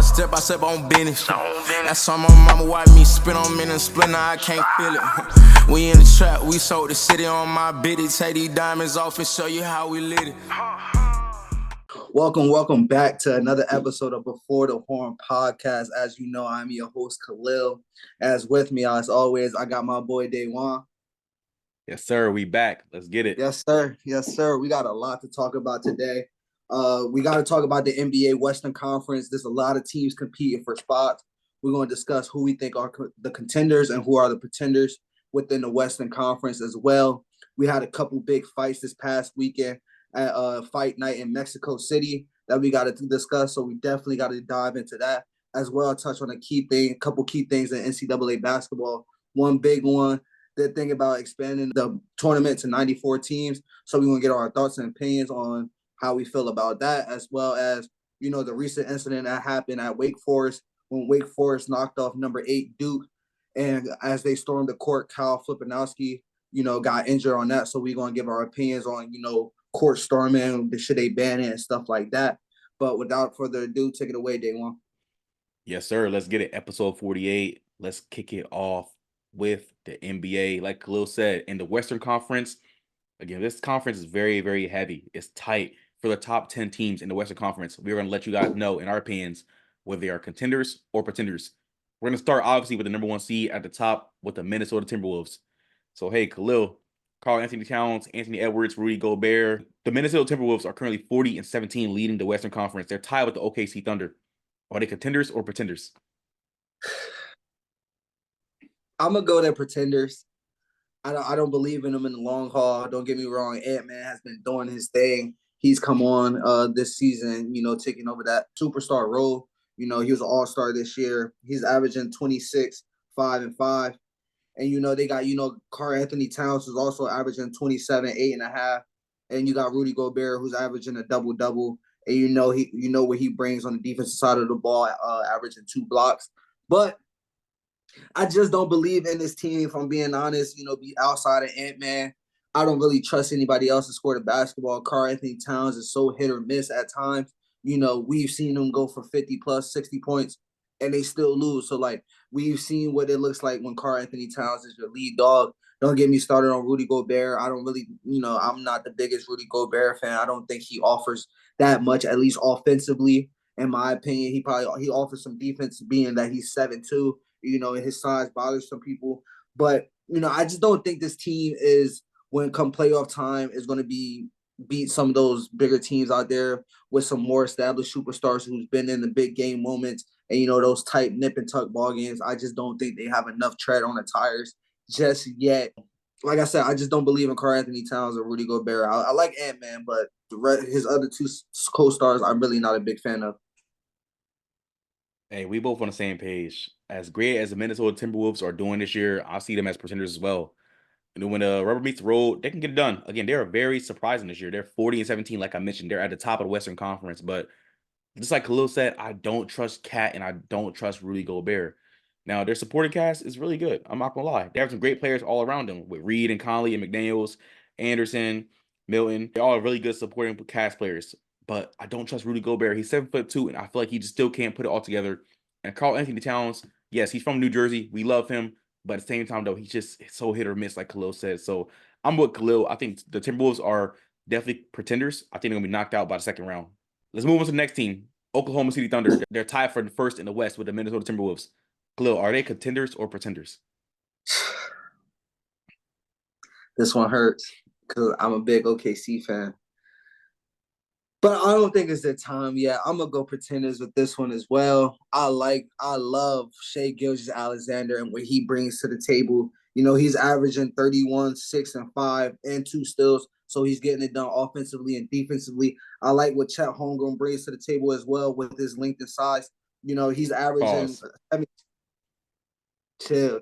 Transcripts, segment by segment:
Step by step on business. That's on my mama, watch me spin on me and split, now I can't feel it. We in the trap, we sold the city on my biddy. Take these diamonds off and show you how we lit it. Welcome back to another episode of Before the Horn podcast. As you know, I'm your host, Khalil. As with me, as always, I got my boy, Daywan. Yes, sir. We back. Let's get it. Yes, sir. Yes, sir. We got a lot to talk about today. We got to talk about the NBA Western Conference. There's a lot of teams competing for spots. We're going to discuss who we think are the contenders and who are the pretenders within the Western Conference as well. We had a couple big fights this past weekend at Fight Night in Mexico City that we got to discuss. So we definitely got to dive into that as well. Touch on a couple key things in NCAA basketball. One big one, the thing about expanding the tournament to 94 teams. So we're going to get our thoughts and opinions on how we feel about that, as well as, you know, the recent incident that happened at Wake Forest when Wake Forest knocked off number 8 Duke. And as they stormed the court, Kyle Flipanowski, you know, got injured on that. So we're going to give our opinions on, you know, court storming, should they ban it and stuff like that. But without further ado, take it away, Daywan. Yes, sir. Let's get it. Episode 48. Let's kick it off with the NBA. Like Khalil said, in the Western Conference, again, this conference is very, very heavy. It's tight. For the top 10 teams in the Western Conference, we're going to let you guys know, in our opinions, whether they are contenders or pretenders. We're going to start, obviously, with the number 1 seed at the top with the Minnesota Timberwolves. So, hey, Khalil, Karl-Anthony Towns, Anthony Edwards, Rudy Gobert. The Minnesota Timberwolves are currently 40-17 leading the Western Conference. They're tied with the OKC Thunder. Are they contenders or pretenders? I'm going to go there pretenders. I don't believe in them in the long haul. Don't get me wrong. Ant-Man has been doing his thing. He's come on this season, you know, taking over that superstar role. You know, he was an all-star this year. He's averaging 26, 5 and 5. And, you know, they got, you know, Karl-Anthony Towns, who's also averaging 27, 8.5. And you got Rudy Gobert, who's averaging a double-double. And you know what he brings on the defensive side of the ball, averaging 2 blocks. But I just don't believe in this team, if I'm being honest. You know, be outside of Ant-Man, I don't really trust anybody else to score the basketball. Karl-Anthony Towns is so hit or miss at times. You know, we've seen him go for 50 plus 60 points and they still lose. So, like, we've seen what it looks like when Karl-Anthony Towns is your lead dog. Don't get me started on Rudy Gobert. I don't really, you know, I'm not the biggest Rudy Gobert fan. I don't think he offers that much, at least offensively. In my opinion, he offers some defense, being that he's 7'2". You know, his size bothers some people. But, you know, I just don't think this team is, when come playoff time, is going to beat some of those bigger teams out there with some more established superstars who's been in the big game moments and, you know, those tight nip and tuck ball games. I just don't think they have enough tread on the tires just yet. Like I said, I just don't believe in Karl-Anthony Towns or Rudy Gobert. I like Ant-Man, but his other 2 co-stars I'm really not a big fan of. Hey, we both on the same page. As great as the Minnesota Timberwolves are doing this year, I see them as pretenders as well. And when the rubber meets the road, they can get it done. Again, they're very surprising this year. They're 40-17, like I mentioned. They're at the top of the Western Conference. But just like Khalil said, I don't trust Cat and I don't trust Rudy Gobert. Now, their supporting cast is really good. I'm not going to lie. They have some great players all around them with Reed and Conley and McDaniels, Anderson, Milton. They're all really good supporting cast players. But I don't trust Rudy Gobert. He's 7'2", and I feel like he just still can't put it all together. And Karl-Anthony Towns, yes, he's from New Jersey. We love him. But at the same time, though, he's just so hit or miss, like Khalil said. So I'm with Khalil. I think the Timberwolves are definitely pretenders. I think they're going to be knocked out by the second round. Let's move on to the next team, Oklahoma City Thunder. They're tied for the first in the West with the Minnesota Timberwolves. Khalil, are they contenders or pretenders? This one hurts because I'm a big OKC fan. But I don't think it's their time yet. I'm going to go pretenders with this one as well. I love Shai Gilgeous-Alexander and what he brings to the table. You know, he's averaging 31, 6 and 5 and 2 steals. So he's getting it done offensively and defensively. I like what Chet Holmgren brings to the table as well with his length and size. You know, he's averaging. Pause. I mean, chill.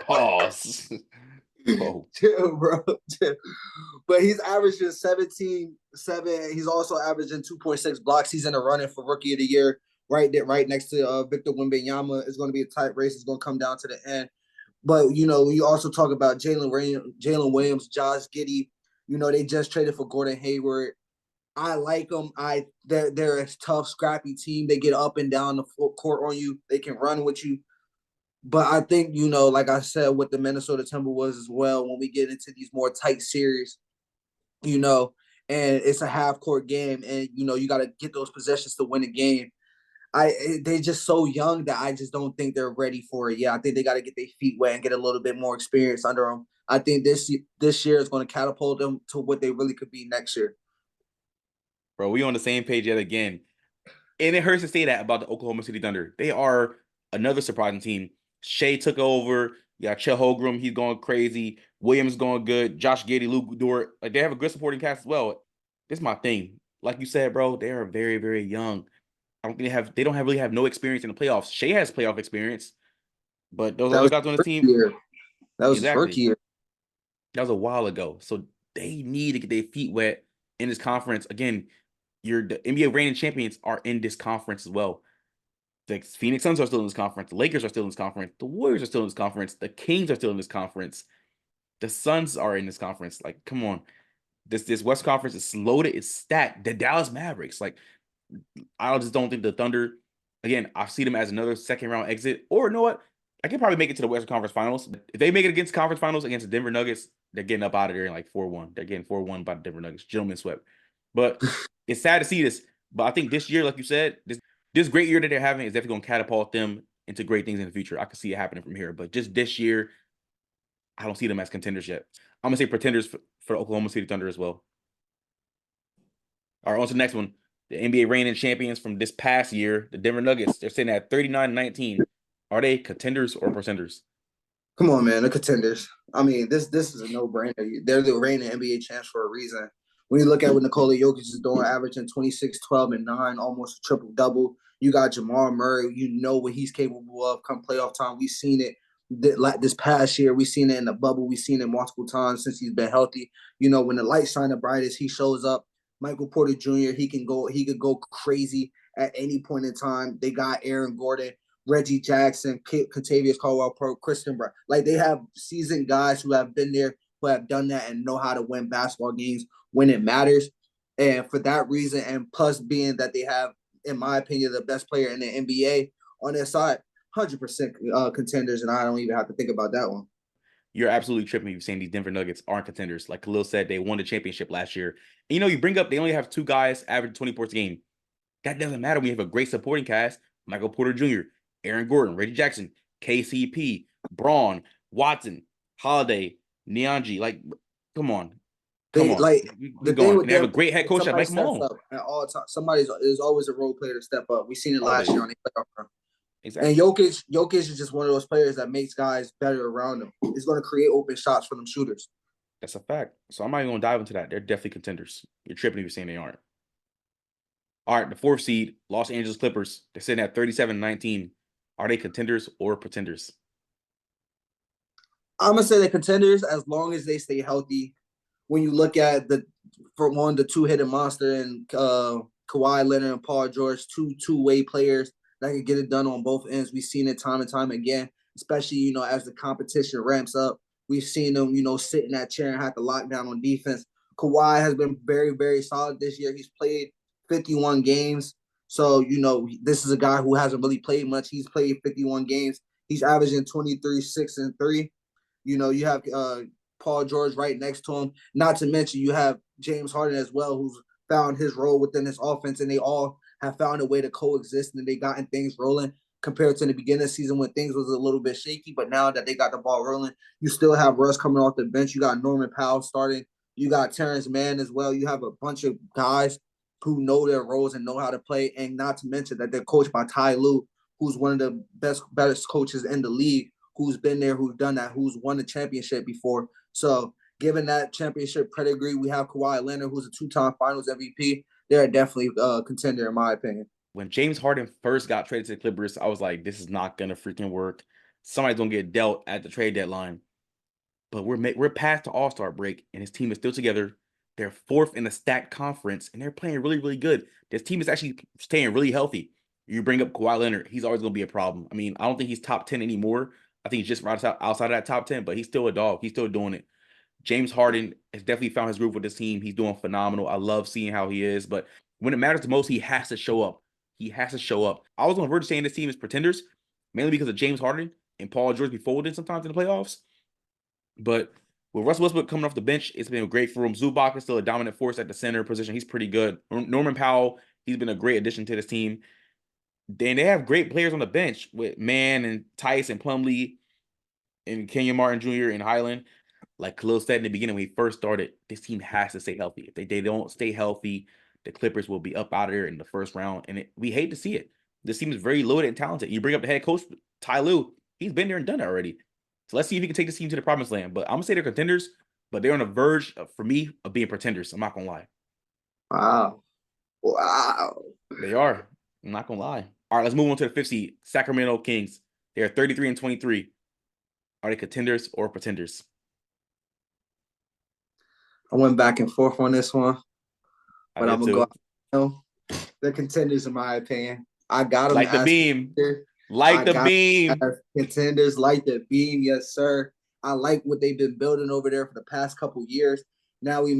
Pause. Whoa. Chill, bro. Chill. But he's averaging 17, 7. He's also averaging 2.6 blocks. He's in a running for Rookie of the Year right next to Victor Wembanyama. It's going to be a tight race. It's going to come down to the end. But, you know, you also talk about Jalen Williams, Josh Giddey. You know, they just traded for Gordon Hayward. I like them. They're a tough, scrappy team. They get up and down the court on you. They can run with you. But I think, like I said, with the Minnesota Timberwolves as well, when we get into these more tight series, and it's a half court game, and you got to get those possessions to win a game. They're just so young that I just don't think they're ready for it. Yeah, I think they got to get their feet wet and get a little bit more experience under them. I think this year is going to catapult them to what they really could be next year. Bro, we on the same page yet again. And it hurts to say that about the Oklahoma City Thunder. They are another surprising team. Shea took over. You got Chet Holmgren, he's going crazy. Williams going good. Josh Giddey, Luke Dort. Like, they have a good supporting cast as well. This is my thing. Like you said, bro, they are very, very young. I don't think they don't really have no experience in the playoffs. Shea has playoff experience, but those other guys on his team, that was his exactly. rookie year. That was a while ago. So they need to get their feet wet in this conference. Again, the NBA reigning champions are in this conference as well. The Phoenix Suns are still in this conference. The Lakers are still in this conference. The Warriors are still in this conference. The Kings are still in this conference. The Suns are in this conference. Like, come on. This West Conference is loaded. It's stacked. The Dallas Mavericks. Like, I just don't think the Thunder, again, I see them as another second round exit. Or, you know what? I could probably make it to the Western Conference Finals. If they make it against conference finals against the Denver Nuggets, they're getting up out of there in like 4-1. They're getting 4-1 by the Denver Nuggets. Gentlemen swept. But it's sad to see this. But I think this year, like you said, this great year that they're having is definitely going to catapult them into great things in the future. I can see it happening from here. But just this year, I don't see them as contenders yet. I'm going to say pretenders for the Oklahoma City Thunder as well. All right, on to the next one. The NBA reigning champions from this past year, the Denver Nuggets. They're sitting at 39-19. Are they contenders or pretenders? Come on, man, the contenders. I mean, this is a no-brainer. They're the reigning NBA champs for a reason. When you look at what Nikola Jokic is doing, averaging 26, 12, and 9, almost a triple-double. You got Jamal Murray. You know what he's capable of come playoff time. We've seen it this past year. We've seen it in the bubble. We've seen it multiple times since he's been healthy. When the lights shine the brightest, he shows up. Michael Porter Jr., he could go crazy at any point in time. They got Aaron Gordon, Reggie Jackson, Kentavious Caldwell-Pope, Christian Brown. Like, they have seasoned guys who have been there, who have done that and know how to win basketball games when it matters. And for that reason, and plus being that they have, in my opinion, the best player in the NBA on their side, 100% contenders, and I don't even have to think about that one. You're absolutely tripping. You're saying these Denver Nuggets aren't contenders. Like Khalil said, they won the championship last year. And, you bring up they only have 2 guys average 20 points a game. That doesn't matter. We have a great supporting cast. Michael Porter Jr., Aaron Gordon, Reggie Jackson, KCP, Braun, Watson, Holiday, Neonji. Like, come on. Come on. They have a great head coach like Mike Malone. At all times. Somebody is always a role player to step up. We seen it last year on the playoff run. Exactly. And Jokic is just one of those players that makes guys better around him. He's going to create open shots for them shooters. That's a fact. So I'm not even going to dive into that. They're definitely contenders. You're tripping if you're saying they aren't. All right, the 4th seed, Los Angeles Clippers. They're sitting at 37-19. Are they contenders or pretenders? I'm going to say they're contenders as long as they stay healthy. When you look at the 2-headed monster and Kawhi Leonard and Paul George, two-way players that can get it done on both ends. We've seen it time and time again, especially, as the competition ramps up. We've seen them, sit in that chair and have to lock down on defense. Kawhi has been very, very solid this year. He's played 51 games. So, this is a guy who hasn't really played much. He's played 51 games. He's averaging 23, 6, and 3. You have Paul George right next to him. Not to mention you have James Harden as well, who's found his role within this offense, and they all have found a way to coexist, and they gotten things rolling compared to the beginning of the season when things was a little bit shaky. But now that they got the ball rolling, you still have Russ coming off the bench. You got Norman Powell starting. You got Terrence Mann as well. You have a bunch of guys who know their roles and know how to play, and not to mention that they're coached by Ty Lue, who's one of the best coaches in the league, who's been there, who's done that, who's won the championship before. So given that championship pedigree, we have Kawhi Leonard, who's a 2-time Finals MVP. They're definitely a contender, in my opinion. When James Harden first got traded to the Clippers, I was like, this is not going to freaking work. Somebody's going to get dealt at the trade deadline. But we're past the All-Star break, and his team is still together. They're 4th in the stacked conference, and they're playing really, really good. This team is actually staying really healthy. You bring up Kawhi Leonard, he's always going to be a problem. I mean, I don't think he's top 10 anymore. I think he's just right outside of that top 10, but he's still a dog. He's still doing it. James Harden has definitely found his groove with this team. He's doing phenomenal. I love seeing how he is. But when it matters the most, he has to show up. He has to show up. I was on the verge of saying this team is pretenders, mainly because of James Harden and Paul George be folded sometimes in the playoffs. But with Russell Westbrook coming off the bench, it's been great for him. Zubac is still a dominant force at the center position. He's pretty good. Norman Powell, he's been a great addition to this team. Then they have great players on the bench with Mann and Tice and Plumlee and Kenyon Martin Jr. and Highland. Like Khalil said in the beginning when he first started, this team has to stay healthy. If they don't stay healthy, the Clippers will be up out of there in the first round. And we hate to see it. This team is very loaded and talented. You bring up the head coach, Ty Lue. He's been there and done it already. So let's see if he can take this team to the promised land. But I'm going to say they're contenders, but they're on the verge, for me, of being pretenders. I'm not going to lie. Wow. They are. I'm not going to lie. All right, let's move on to the 5th seed, Sacramento Kings. They're 33-23. Are they contenders or pretenders? I went back and forth on this one, but I'm going to go. The contenders, in my opinion. I got them. Like the beam. Contenders, like the beam. Yes, sir. I like what they've been building over there for the past couple years. Now when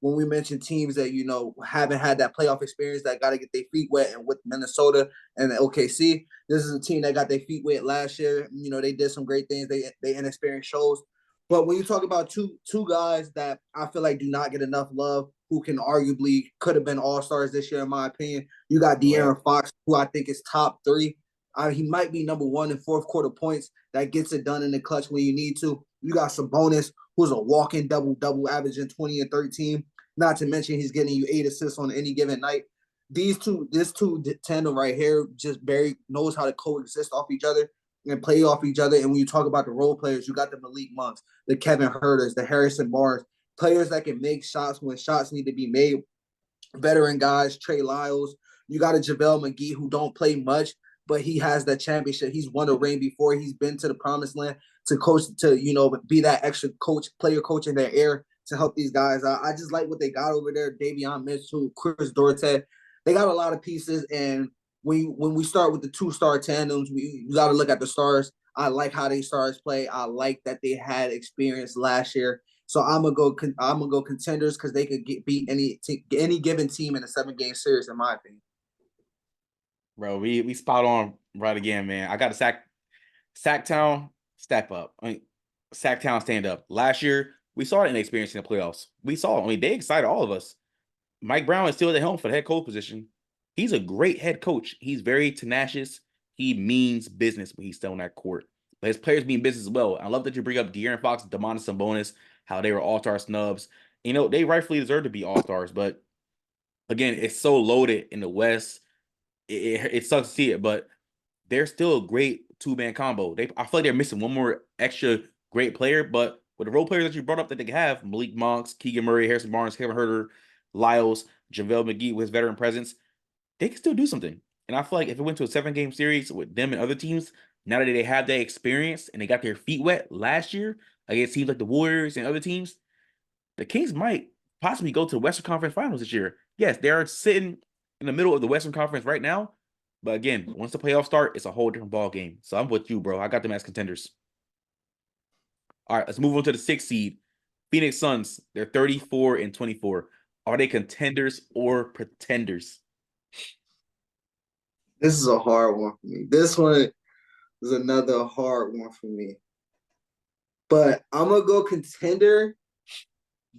we mention teams that, haven't had that playoff experience, that got to get their feet wet, and with Minnesota and the OKC, this is a team that got their feet wet last year. They did some great things. They inexperienced shows. But when you talk about two guys that I feel like do not get enough love, who could have been all-stars this year, in my opinion, you got De'Aaron Fox, who I think is top 3. He might be number 1 in fourth quarter points that gets it done in the clutch when you need to. You got Sabonis, who's a walking double-double, averaging 20 and 13. Not to mention he's getting you 8 assists on any given night. This two tandem right here just very knows how to coexist off each other and play off each other. And when you talk about the role players, you got the Malik Monks, the Kevin Huerters, the Harrison Barnes, players that can make shots when shots need to be made. Veteran guys, Trey Lyles. You got a JaVale McGee who don't play much, but he has that championship. He's won a ring before. He's been to the promised land to coach, to, be that extra player coach in their air to help these guys. I just like what they got over there. Davion Mitchell, Chris Dorset. They got a lot of pieces. And when we start with the 2-star tandems, you got to look at the stars. I like how they stars play. I like that they had experience last year. So I'm gonna go contenders because they could beat any given team in a 7-game series, in my opinion. Bro, we spot on right again, man. I got to Sacktown step up. Sacktown stand up. Last year, we saw it in experience in the playoffs. We saw it. They excited all of us. Mike Brown is still at the helm for the head coach position. He's a great head coach. He's very tenacious. He means business when he's still on that court. But his players mean business as well. I love that you bring up De'Aaron Fox, Domantas Sabonis, how they were all-star snubs. They rightfully deserve to be all-stars. But, again, it's so loaded in the West. It sucks to see it, but they're still a great 2-man combo. I feel like they're missing one more extra great player, but with the role players that you brought up that they have, Malik Monks, Keegan Murray, Harrison Barnes, Kevin Huerter, Lyles, JaVale McGee with his veteran presence, they can still do something. And I feel like if it went to a 7-game series with them and other teams, now that they have that experience and they got their feet wet last year against teams like the Warriors and other teams, the Kings might possibly go to the Western Conference Finals this year. Yes, they're sitting in the middle of the Western Conference right now, but again, once the playoffs start, it's a whole different ball game. So I'm with you, bro. I got them as contenders. All right, let's move on to the 6th seed. Phoenix Suns. They're 34-24. Are they contenders or pretenders? This is a hard one for me. This one is another hard one for me. But I'm going to go contender,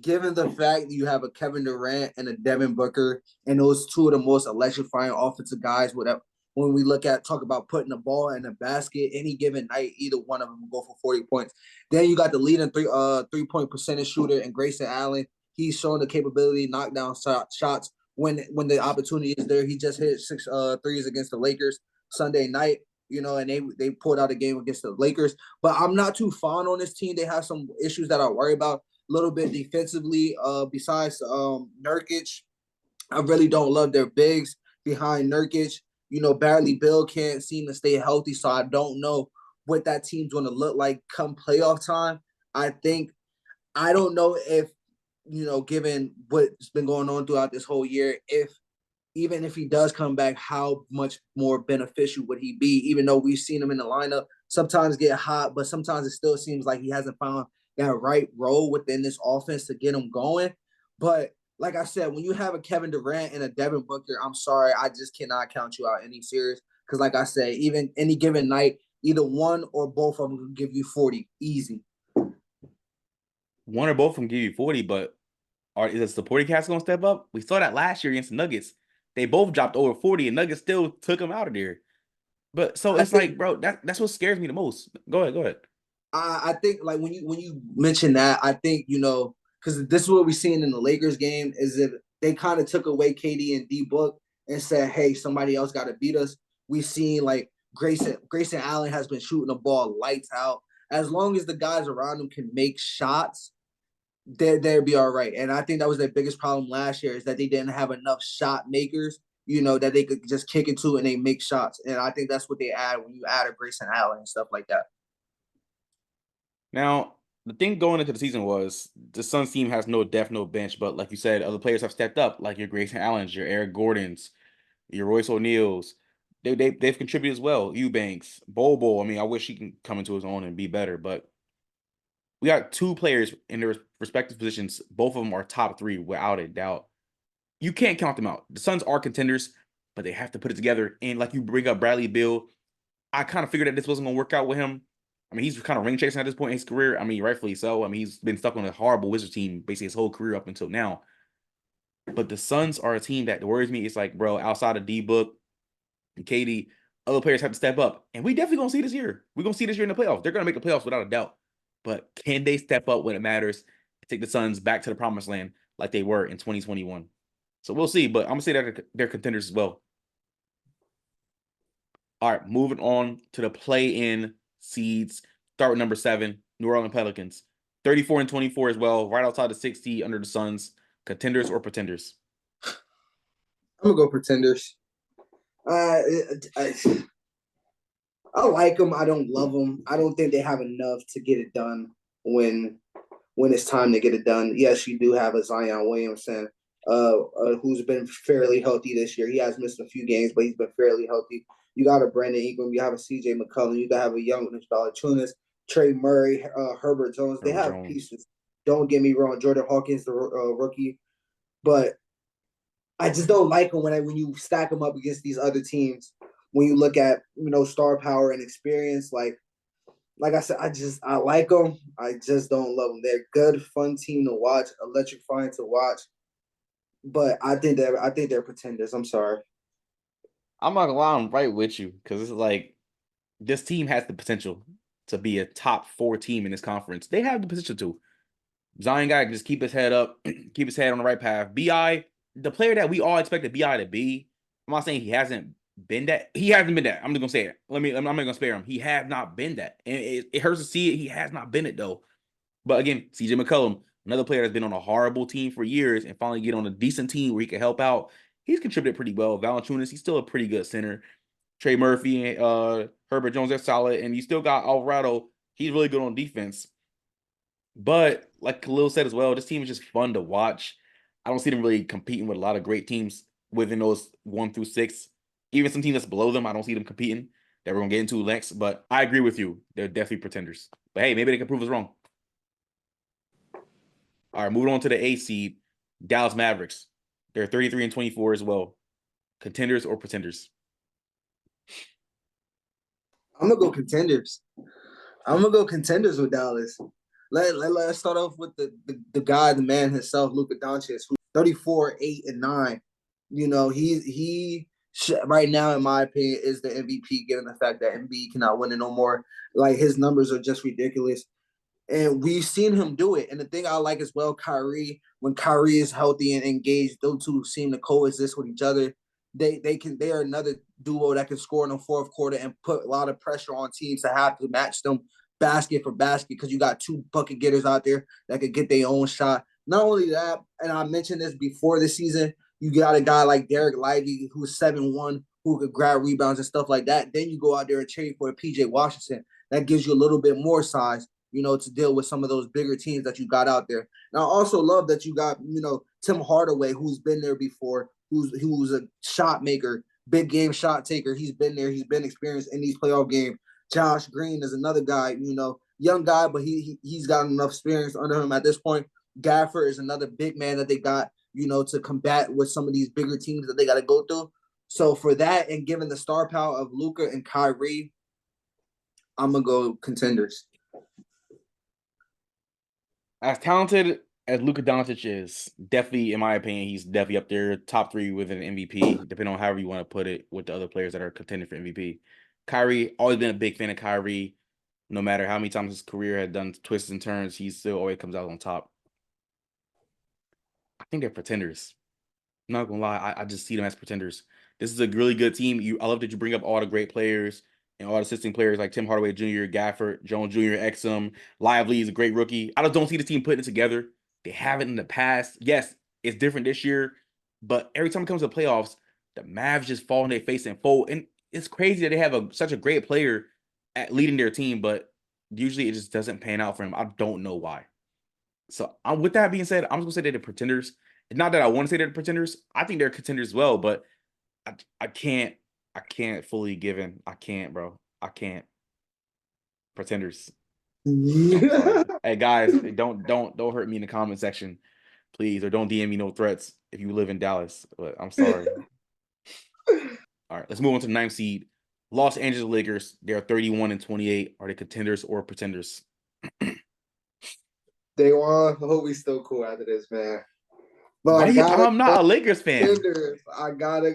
given the fact that you have a Kevin Durant and a Devin Booker, and those two of the most electrifying offensive guys, whatever. When we talk about putting the ball in the basket, any given night, either one of them will go for 40 points. Then you got the leading three-point percentage shooter in Grayson Allen. He's shown the capability to knock down shots when the opportunity is there. He just hit 6 threes against the Lakers Sunday night, and they pulled out a game against the Lakers. But I'm not too fond on this team. They have some issues that I worry about a little bit defensively. Besides Nurkic, I really don't love their bigs behind Nurkic. Bradley Beal can't seem to stay healthy, so I don't know what that team's going to look like come playoff time. I don't know if, given what's been going on throughout this whole year, even if he does come back, how much more beneficial would he be, even though we've seen him in the lineup sometimes get hot, but sometimes it still seems like he hasn't found that right role within this offense to get them going. But like I said, when you have a Kevin Durant and a Devin Booker, I'm sorry, I just cannot count you out any series. Because like I said, even any given night, either one or both of them can give you 40 easy. One or both of them give you 40, but is the supporting cast going to step up? We saw that last year against the Nuggets. They both dropped over 40, and Nuggets still took them out of there. But so it's like, bro, that's what scares me the most. Go ahead. I think like when you mention that, I think because this is what we're seeing in the Lakers game is if they kind of took away KD and D Book and said, hey, somebody else got to beat us. We've seen like Grayson Allen has been shooting the ball lights out. As long as the guys around him can make shots, they'll be all right. And I think that was their biggest problem last year is that they didn't have enough shot makers, that they could just kick it to and they make shots. And I think that's what they add when you add a Grayson Allen and stuff like that. Now, the thing going into the season was the Suns team has no depth, no bench, but like you said, other players have stepped up, like your Grayson Allens, your Eric Gordons, your Royce O'Neals. They've contributed as well. Eubanks, Bobo. I mean, I wish he can come into his own and be better, but we got two players in their respective positions. Both of them are top three without a doubt. You can't count them out. The Suns are contenders, but they have to put it together. And like you bring up Bradley Beal, I kind of figured that this wasn't going to work out with him. I mean, he's kind of ring chasing at this point in his career. I mean, rightfully so. I mean, he's been stuck on a horrible Wizards team basically his whole career up until now. But the Suns are a team that worries me. It's like, bro, outside of D-Book and KD, other players have to step up. And we definitely going to see this year. We're going to see this year in the playoffs. They're going to make the playoffs without a doubt. But can they step up when it matters and take the Suns back to the promised land like they were in 2021? So we'll see. But I'm going to say that they're contenders as well. All right, moving on to the play-in seeds. Start with number 7, New Orleans Pelicans. 34-24 as well, right outside the 60 under the Suns. Contenders or pretenders? I'm going to go pretenders. I like them. I don't love them. I don't think they have enough to get it done when it's time to get it done. Yes, you do have a Zion Williamson who's been fairly healthy this year. He has missed a few games, but he's been fairly healthy. You got a Brandon Ingram. You have a C.J. McCollum. You got to have a young Valanciunas, Trey Murray, Herbert Jones. They have pieces. Don't get me wrong. Jordan Hawkins, the rookie. But I just don't like them when you stack them up against these other teams. When you look at, star power and experience, like I said, I like them. I just don't love them. They're good, fun team to watch, electrifying to watch. But I think they're pretenders. I'm sorry. I'm not gonna lie, I'm right with you because it's like this team has the potential to be a top 4 team in this conference. They have the potential to. Zion got to just keep his head up, keep his head on the right path. BI, the player that we all expected BI to be, I'm not saying he hasn't been that. He hasn't been that. I'm just gonna say it. I'm not gonna spare him. He has not been that, and it hurts to see it. He has not been it though. But again, CJ McCollum, another player that's been on a horrible team for years and finally get on a decent team where he can help out. He's contributed pretty well. Valanciunas, he's still a pretty good center. Trey Murphy and Herbert Jones, they're solid. And you still got Alvarado. He's really good on defense. But like Khalil said as well, this team is just fun to watch. I don't see them really competing with a lot of great teams within those 1 through 6. Even some teams that's below them, I don't see them competing. That we're going to get into next. But I agree with you. They're definitely pretenders. But hey, maybe they can prove us wrong. All right, moving on to the A seed, Dallas Mavericks. They're 33-24 as well. Contenders or pretenders? I'm gonna go contenders. I'm gonna go contenders with Dallas. Let's start off with the guy, the man himself, Luka Doncic, who's 34, 8, and 9. He right now, in my opinion, is the MVP, given the fact that Embiid cannot win it no more. Like his numbers are just ridiculous. And we've seen him do it. And the thing I like as well, Kyrie, when Kyrie is healthy and engaged, those two seem to coexist with each other. They are another duo that can score in the fourth quarter and put a lot of pressure on teams to have to match them basket for basket because you got 2 bucket getters out there that could get their own shot. Not only that, and I mentioned this before the season, you got a guy like Derek Lively who's 7'1", who could grab rebounds and stuff like that. Then you go out there and trade for a PJ Washington. That gives you a little bit more size, to deal with some of those bigger teams that you got out there. And I also love that you got, Tim Hardaway, who's been there before, who's a shot maker, big game shot taker. He's been there. He's been experienced in these playoff games. Josh Green is another guy, young guy, but he's got enough experience under him at this point. Gafford is another big man that they got, to combat with some of these bigger teams that they got to go through. So for that, and given the star power of Luka and Kyrie, I'm gonna go Contenders. As talented as Luka Doncic is, definitely, in my opinion, he's definitely up there, top 3 with an MVP, depending on however you want to put it, with the other players that are contending for MVP. Kyrie, always been a big fan of Kyrie. No matter how many times his career had done twists and turns, he still always comes out on top. I think they're pretenders. I'm not gonna lie, I just see them as pretenders. This is a really good team. I love that you bring up all the great players and all the assisting players like Tim Hardaway Jr., Gafford, Jones Jr., Exum, Lively is a great rookie. I just don't see the team putting it together. They haven't in the past. Yes, it's different this year, but every time it comes to playoffs, the Mavs just fall in their face and fold. And it's crazy that they have such a great player at leading their team, but usually it just doesn't pan out for him. I don't know why. So with that being said, I'm just gonna say they're the pretenders. Not that I want to say they're the pretenders. I think they're contenders as well, but I can't fully give in. I can't, bro. I can't. Pretenders. I'm sorry. Hey guys, don't hurt me in the comment section, please, or don't DM me no threats if you live in Dallas. But I'm sorry. All right, let's move on to the 9th seed. Los Angeles Lakers. They are 31-28. Are they contenders or pretenders? They won. I hope we still cool after this, man. But I'm not a Lakers fan. I gotta.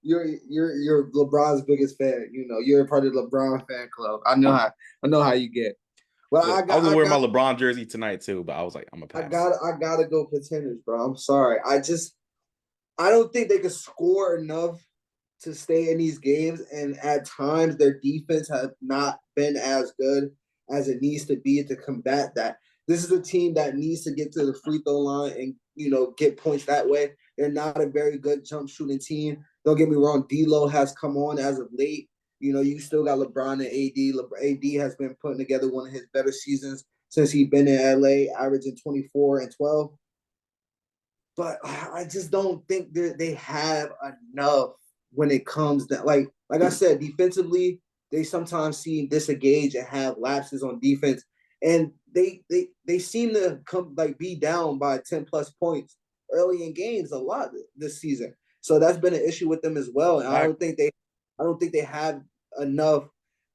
You're LeBron's biggest fan. You're a part of the LeBron fan club. I know how you get. But I was gonna wear my LeBron jersey tonight too, but I was like, I'm gonna pass. I gotta go pretenders, bro. I'm sorry. I don't think they could score enough to stay in these games, and at times their defense has not been as good as it needs to be to combat that. This is a team that needs to get to the free throw line and get points that way. They're not a very good jump shooting team. Don't get me wrong, D'Lo has come on as of late. You still got LeBron and AD. AD has been putting together one of his better seasons since he's been in LA, averaging 24 and 12. But I just don't think they have enough when it comes to like I said, defensively, they sometimes seem disengaged and have lapses on defense. And they seem to be down by 10 plus points early in games a lot this season. So that's been an issue with them as well. And I don't think they have enough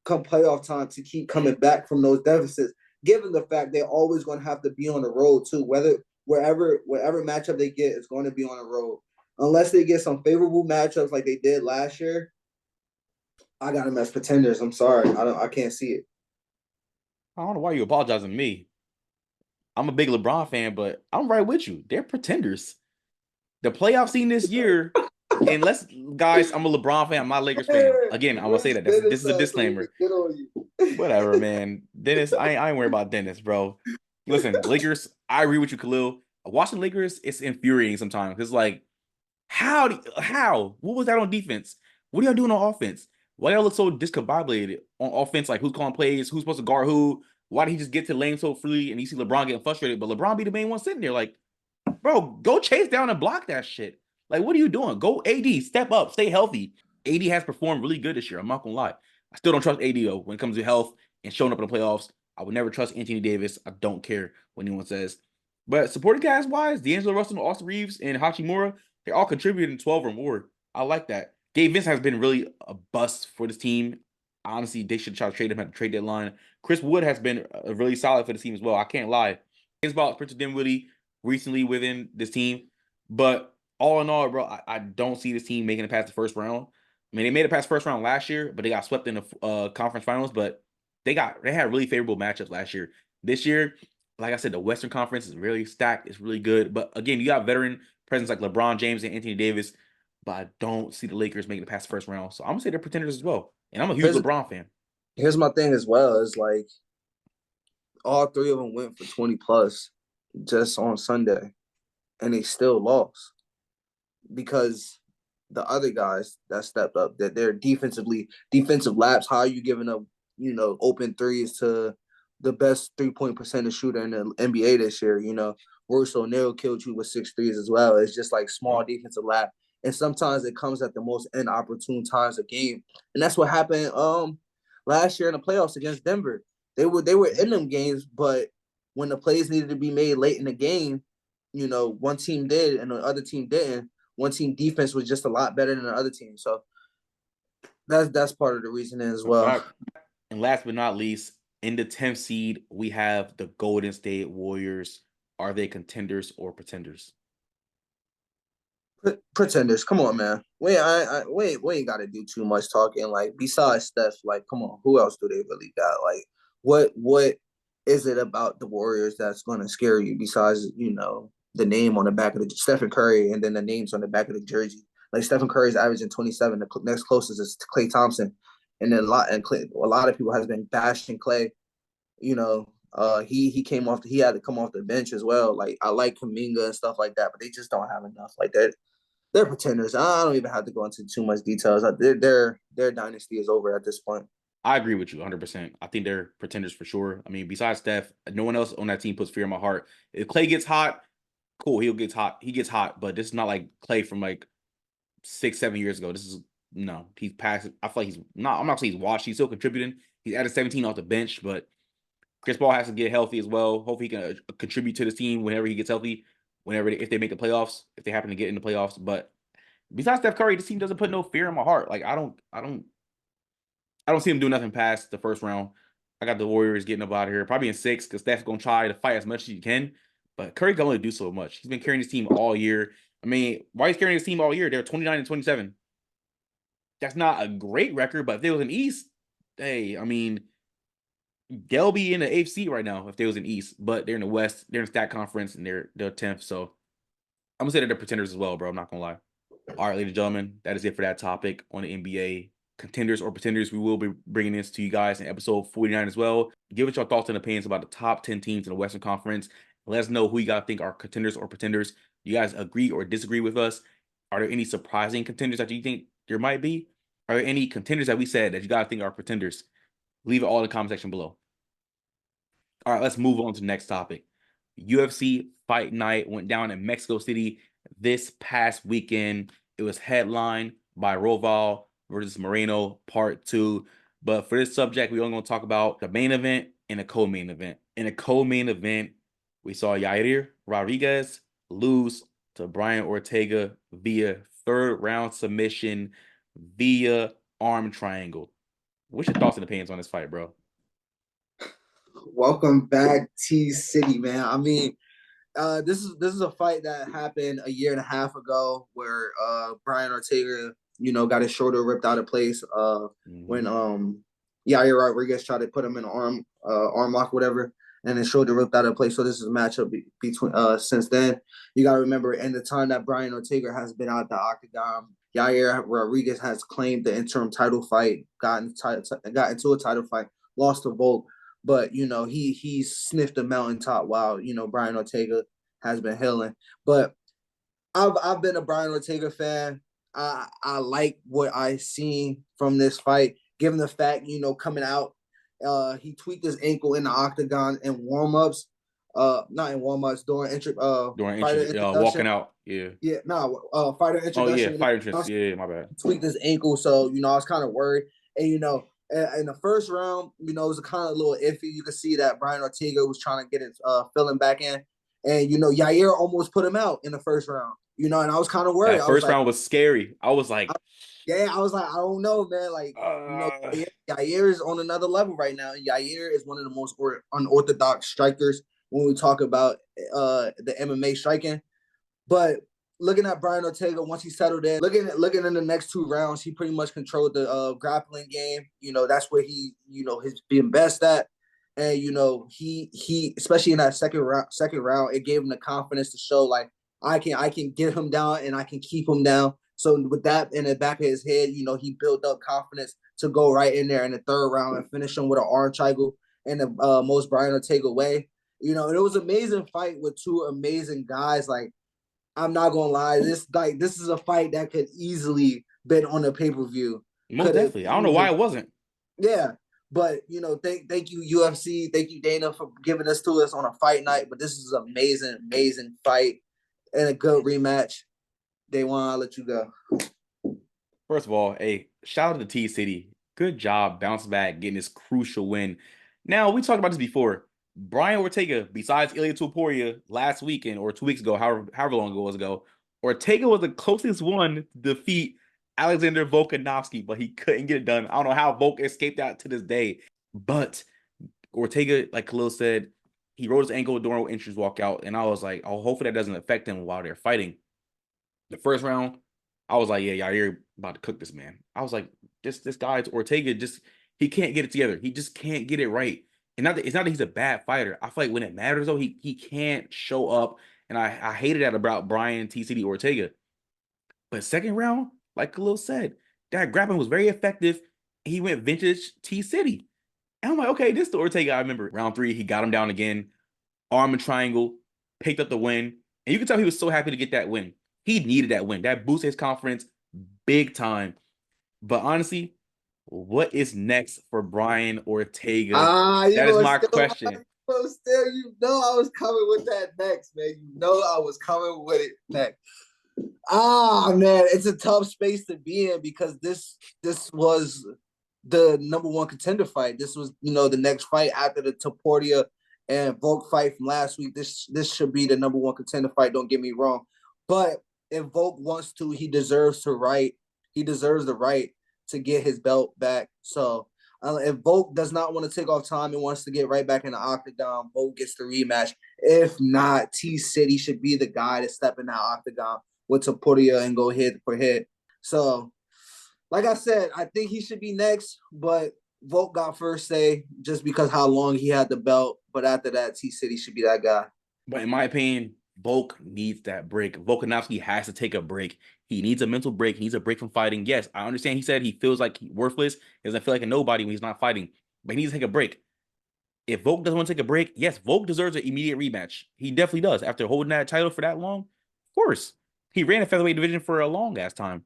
come playoff time to keep coming back from those deficits, given the fact they're always going to have to be on the road too. Whatever matchup they get is going to be on the road. Unless they get some favorable matchups like they did last year, I got them as pretenders. I'm sorry. I can't see it. I don't know why you apologizing to me. I'm a big LeBron fan, but I'm right with you. They're pretenders. The playoff scene this year, and guys, I'm a LeBron fan. I'm not a Lakers fan. Again, I'm gonna say that. This is a disclaimer. Whatever, man. Dennis, I ain't worried about Dennis, bro. Listen, Lakers, I agree with you, Khalil. Watching Lakers, it's infuriating sometimes. It's like, how? What was that on defense? What are y'all doing on offense? Why y'all look so discombobulated on offense? Like, who's calling plays? Who's supposed to guard who? Why did he just get to the lane so freely? And you see LeBron getting frustrated, but LeBron be the main one sitting there like, bro, go chase down and block that shit. Like, what are you doing? Go AD, step up, stay healthy. AD has performed really good this year. I'm not gonna lie. I still don't trust AD though when it comes to health and showing up in the playoffs. I would never trust Anthony Davis. I don't care what anyone says. But supporting cast wise, D'Angelo Russell, Austin Reeves, and Hachimura, they all contributed in 12 or more. I like that. Gabe Vince has been really a bust for this team. Honestly, they should try to trade him at the trade deadline. Chris Wood has been really solid for the team as well. I can't lie. It's about Spencer Dinwiddie recently within this team. But all in all, bro, I don't see this team making it past the first round. I mean, they made it past the first round last year, but they got swept in the conference finals. But they had really favorable matchups last year. This year, like I said, the Western Conference is really stacked. It's really good. But again, you got veteran presence like LeBron James and Anthony Davis. But I don't see the Lakers making it past the first round. So I'm going to say they're pretenders as well. And I'm a huge LeBron fan. Here's my thing as well. Is like all three of them went for 20 plus just on Sunday. And they still lost. Because the other guys that stepped up, that they're defensive laps, how are you giving up, open threes to the best 3-point percentage shooter in the NBA this year? Royce O'Neal killed you with 6 threes as well. It's just like small defensive lap. And sometimes it comes at the most inopportune times of game. And that's what happened last year in the playoffs against Denver. They were in them games, but when the plays needed to be made late in the game, one team did and the other team didn't. One team defense was just a lot better than the other team. So that's part of the reasoning as In well. fact, and last but not least, in the 10th seed, we have the Golden State Warriors. Are they contenders or pretenders? Pretenders, come on, man. We ain't got to do too much talking. Like besides Steph, like come on, who else do they really got? Like what is it about the Warriors that's going to scare you besides the name on the back of the Stephen Curry and then the names on the back of the jersey? Like Stephen Curry's averaging 27. The next closest is Klay Thompson, and then a lot of people has been bashing Klay. He came off. He had to come off the bench as well. Like I like Kuminga and stuff like that, but they just don't have enough. Like that, they're pretenders. I don't even have to go into too much details. Their dynasty is over at this point. I agree with you 100%. I think they're pretenders for sure. I mean, besides Steph, no one else on that team puts fear in my heart. If Klay gets hot, cool, he gets hot. He gets hot, but this is not like Klay from like 6-7 years ago. This is no, he's past. I feel like he's not. I'm not saying he's washed. He's still contributing. He's added 17 off the bench, but Chris Paul has to get healthy as well. Hopefully, he can contribute to this team whenever he gets healthy. If they make the playoffs, if they happen to get in the playoffs. But besides Steph Curry, this team doesn't put no fear in my heart. Like I don't see him doing nothing past the first round. I got the Warriors getting up out of here, probably in 6, because Steph's gonna try to fight as much as he can. But Curry can only do so much. He's been carrying his team all year. I mean, why he's carrying his team all year? They're 29-27. That's not a great record, but if they was in East, hey, I mean, they'll be in the AFC right now if they was in East, but they're in the West. They're in the Stat Conference, and they're 10th. So I'm gonna say that they're pretenders as well, bro. I'm not gonna lie. All right, ladies and gentlemen, that is it for that topic on the NBA. Contenders or pretenders, we will be bringing this to you guys in episode 49 as well. Give us your thoughts and opinions about the top 10 teams in the Western Conference. Let us know who you guys think are contenders or pretenders. You guys agree or disagree with us? Are there any surprising contenders that you think there might be? Are there any contenders that we said that you guys think are pretenders? Leave it all in the comment section below. All right, let's move on to the next topic. UFC Fight Night went down in Mexico City this past weekend. It was headlined by Roval versus Moreno Part 2. But for this subject, we're only going to talk about the main event and a co-main event. In a co-main event, we saw Yair Rodriguez lose to Brian Ortega via third-round submission via arm triangle. What's your thoughts and opinions on this fight, bro? Welcome back, T City, man. I mean, this is a fight that happened a year and a half ago where Brian Ortega, got his shoulder ripped out of place when Yair Rodriguez tried to put him in an arm lock, whatever, and his shoulder ripped out of place. So this is a matchup between since then. You got to remember, in the time that Brian Ortega has been out the octagon, Yair Rodriguez has claimed the interim title fight, got into a title fight, lost to Volk. But he sniffed the mountaintop while Brian Ortega has been healing. But I've been a Brian Ortega fan. I like what I seen from this fight, given the fact coming out, he tweaked his ankle in the octagon in warm-ups, not in warm-ups during fighter introduction. Walking out, fighter introduction. fighter introduction. Yeah, my bad. Tweaked his ankle, so I was kind of worried, and in the first round, it was a kind of a little iffy. You could see that Brian Ortega was trying to get his feeling back in. And, Yair almost put him out in the first round, and I was kind of worried. That first round was scary. I was like, I don't know, man. Like, Yair is on another level right now. Yair is one of the most unorthodox strikers when we talk about the MMA striking. But looking at Brian Ortega, once he settled in, looking in the next 2 rounds, he pretty much controlled the grappling game. That's where he, he's being best at. And, he especially in that second round, it gave him the confidence to show, like, I can get him down and I can keep him down. So with that in the back of his head, he built up confidence to go right in there in the third round and finish him with an arm triangle in the most Brian Ortega way. And it was an amazing fight with 2 amazing guys. Like, I'm not gonna lie, this is a fight that could easily been on a pay-per-view. Most definitely. I don't know why it wasn't. Yeah, but thank you UFC, thank you Dana for giving this to us on a fight night. But this is an amazing fight and a good rematch. Day one, I'll let you go. First of all, hey, shout out to T City. Good job bouncing back, getting this crucial win. Now, we talked about this before. Brian Ortega, besides Ilya Topuria last weekend or 2 weeks ago, however long it was ago, Ortega was the closest one to defeat Alexander Volkanovski, but he couldn't get it done. I don't know how Volk escaped that to this day. But Ortega, like Khalil said, he rolled his ankle during entrance walkout, and I was like, oh, hopefully that doesn't affect him while they're fighting. The first round, I was like, yeah, Yair about to cook this man. I was like, this guy's Ortega, just he can't get it together. He just can't get it right. And it's not that he's a bad fighter. I feel like when it matters though, he can't show up. And I hated that about Brian TCD Ortega. But second round, like Khalil said, that grappling was very effective. He went vintage T City. And I'm like, okay, this is the Ortega I remember. Round 3, he got him down again, arm and triangle, picked up the win. And you can tell he was so happy to get that win. He needed that win. That boosted his confidence big time. But honestly, what is next for Brian Ortega? That is my question. You know I was coming with that next, man. You know I was coming with it next. Man, it's a tough space to be in because this was the number 1 contender fight. This was, the next fight after the Topuria and Volk fight from last week. This should be the number 1 contender fight. Don't get me wrong, but if Volk wants to, he deserves the right to get his belt back. So if Volk does not want to take off time and wants to get right back in the octagon, Volk gets the rematch. If not, T City should be the guy to step in that octagon with Topuria and go hit for hit. So, like I said, I think he should be next, but Volk got first say just because how long he had the belt. But after that, T City should be that guy. But in my opinion, Volk needs that break. Volkanovski has to take a break. He needs a mental break. He needs a break from fighting. Yes, I understand he said he feels like he's worthless. He doesn't feel like a nobody when he's not fighting. But he needs to take a break. If Volk doesn't want to take a break, yes, Volk deserves an immediate rematch. He definitely does. After holding that title for that long, of course. He ran a featherweight division for a long-ass time.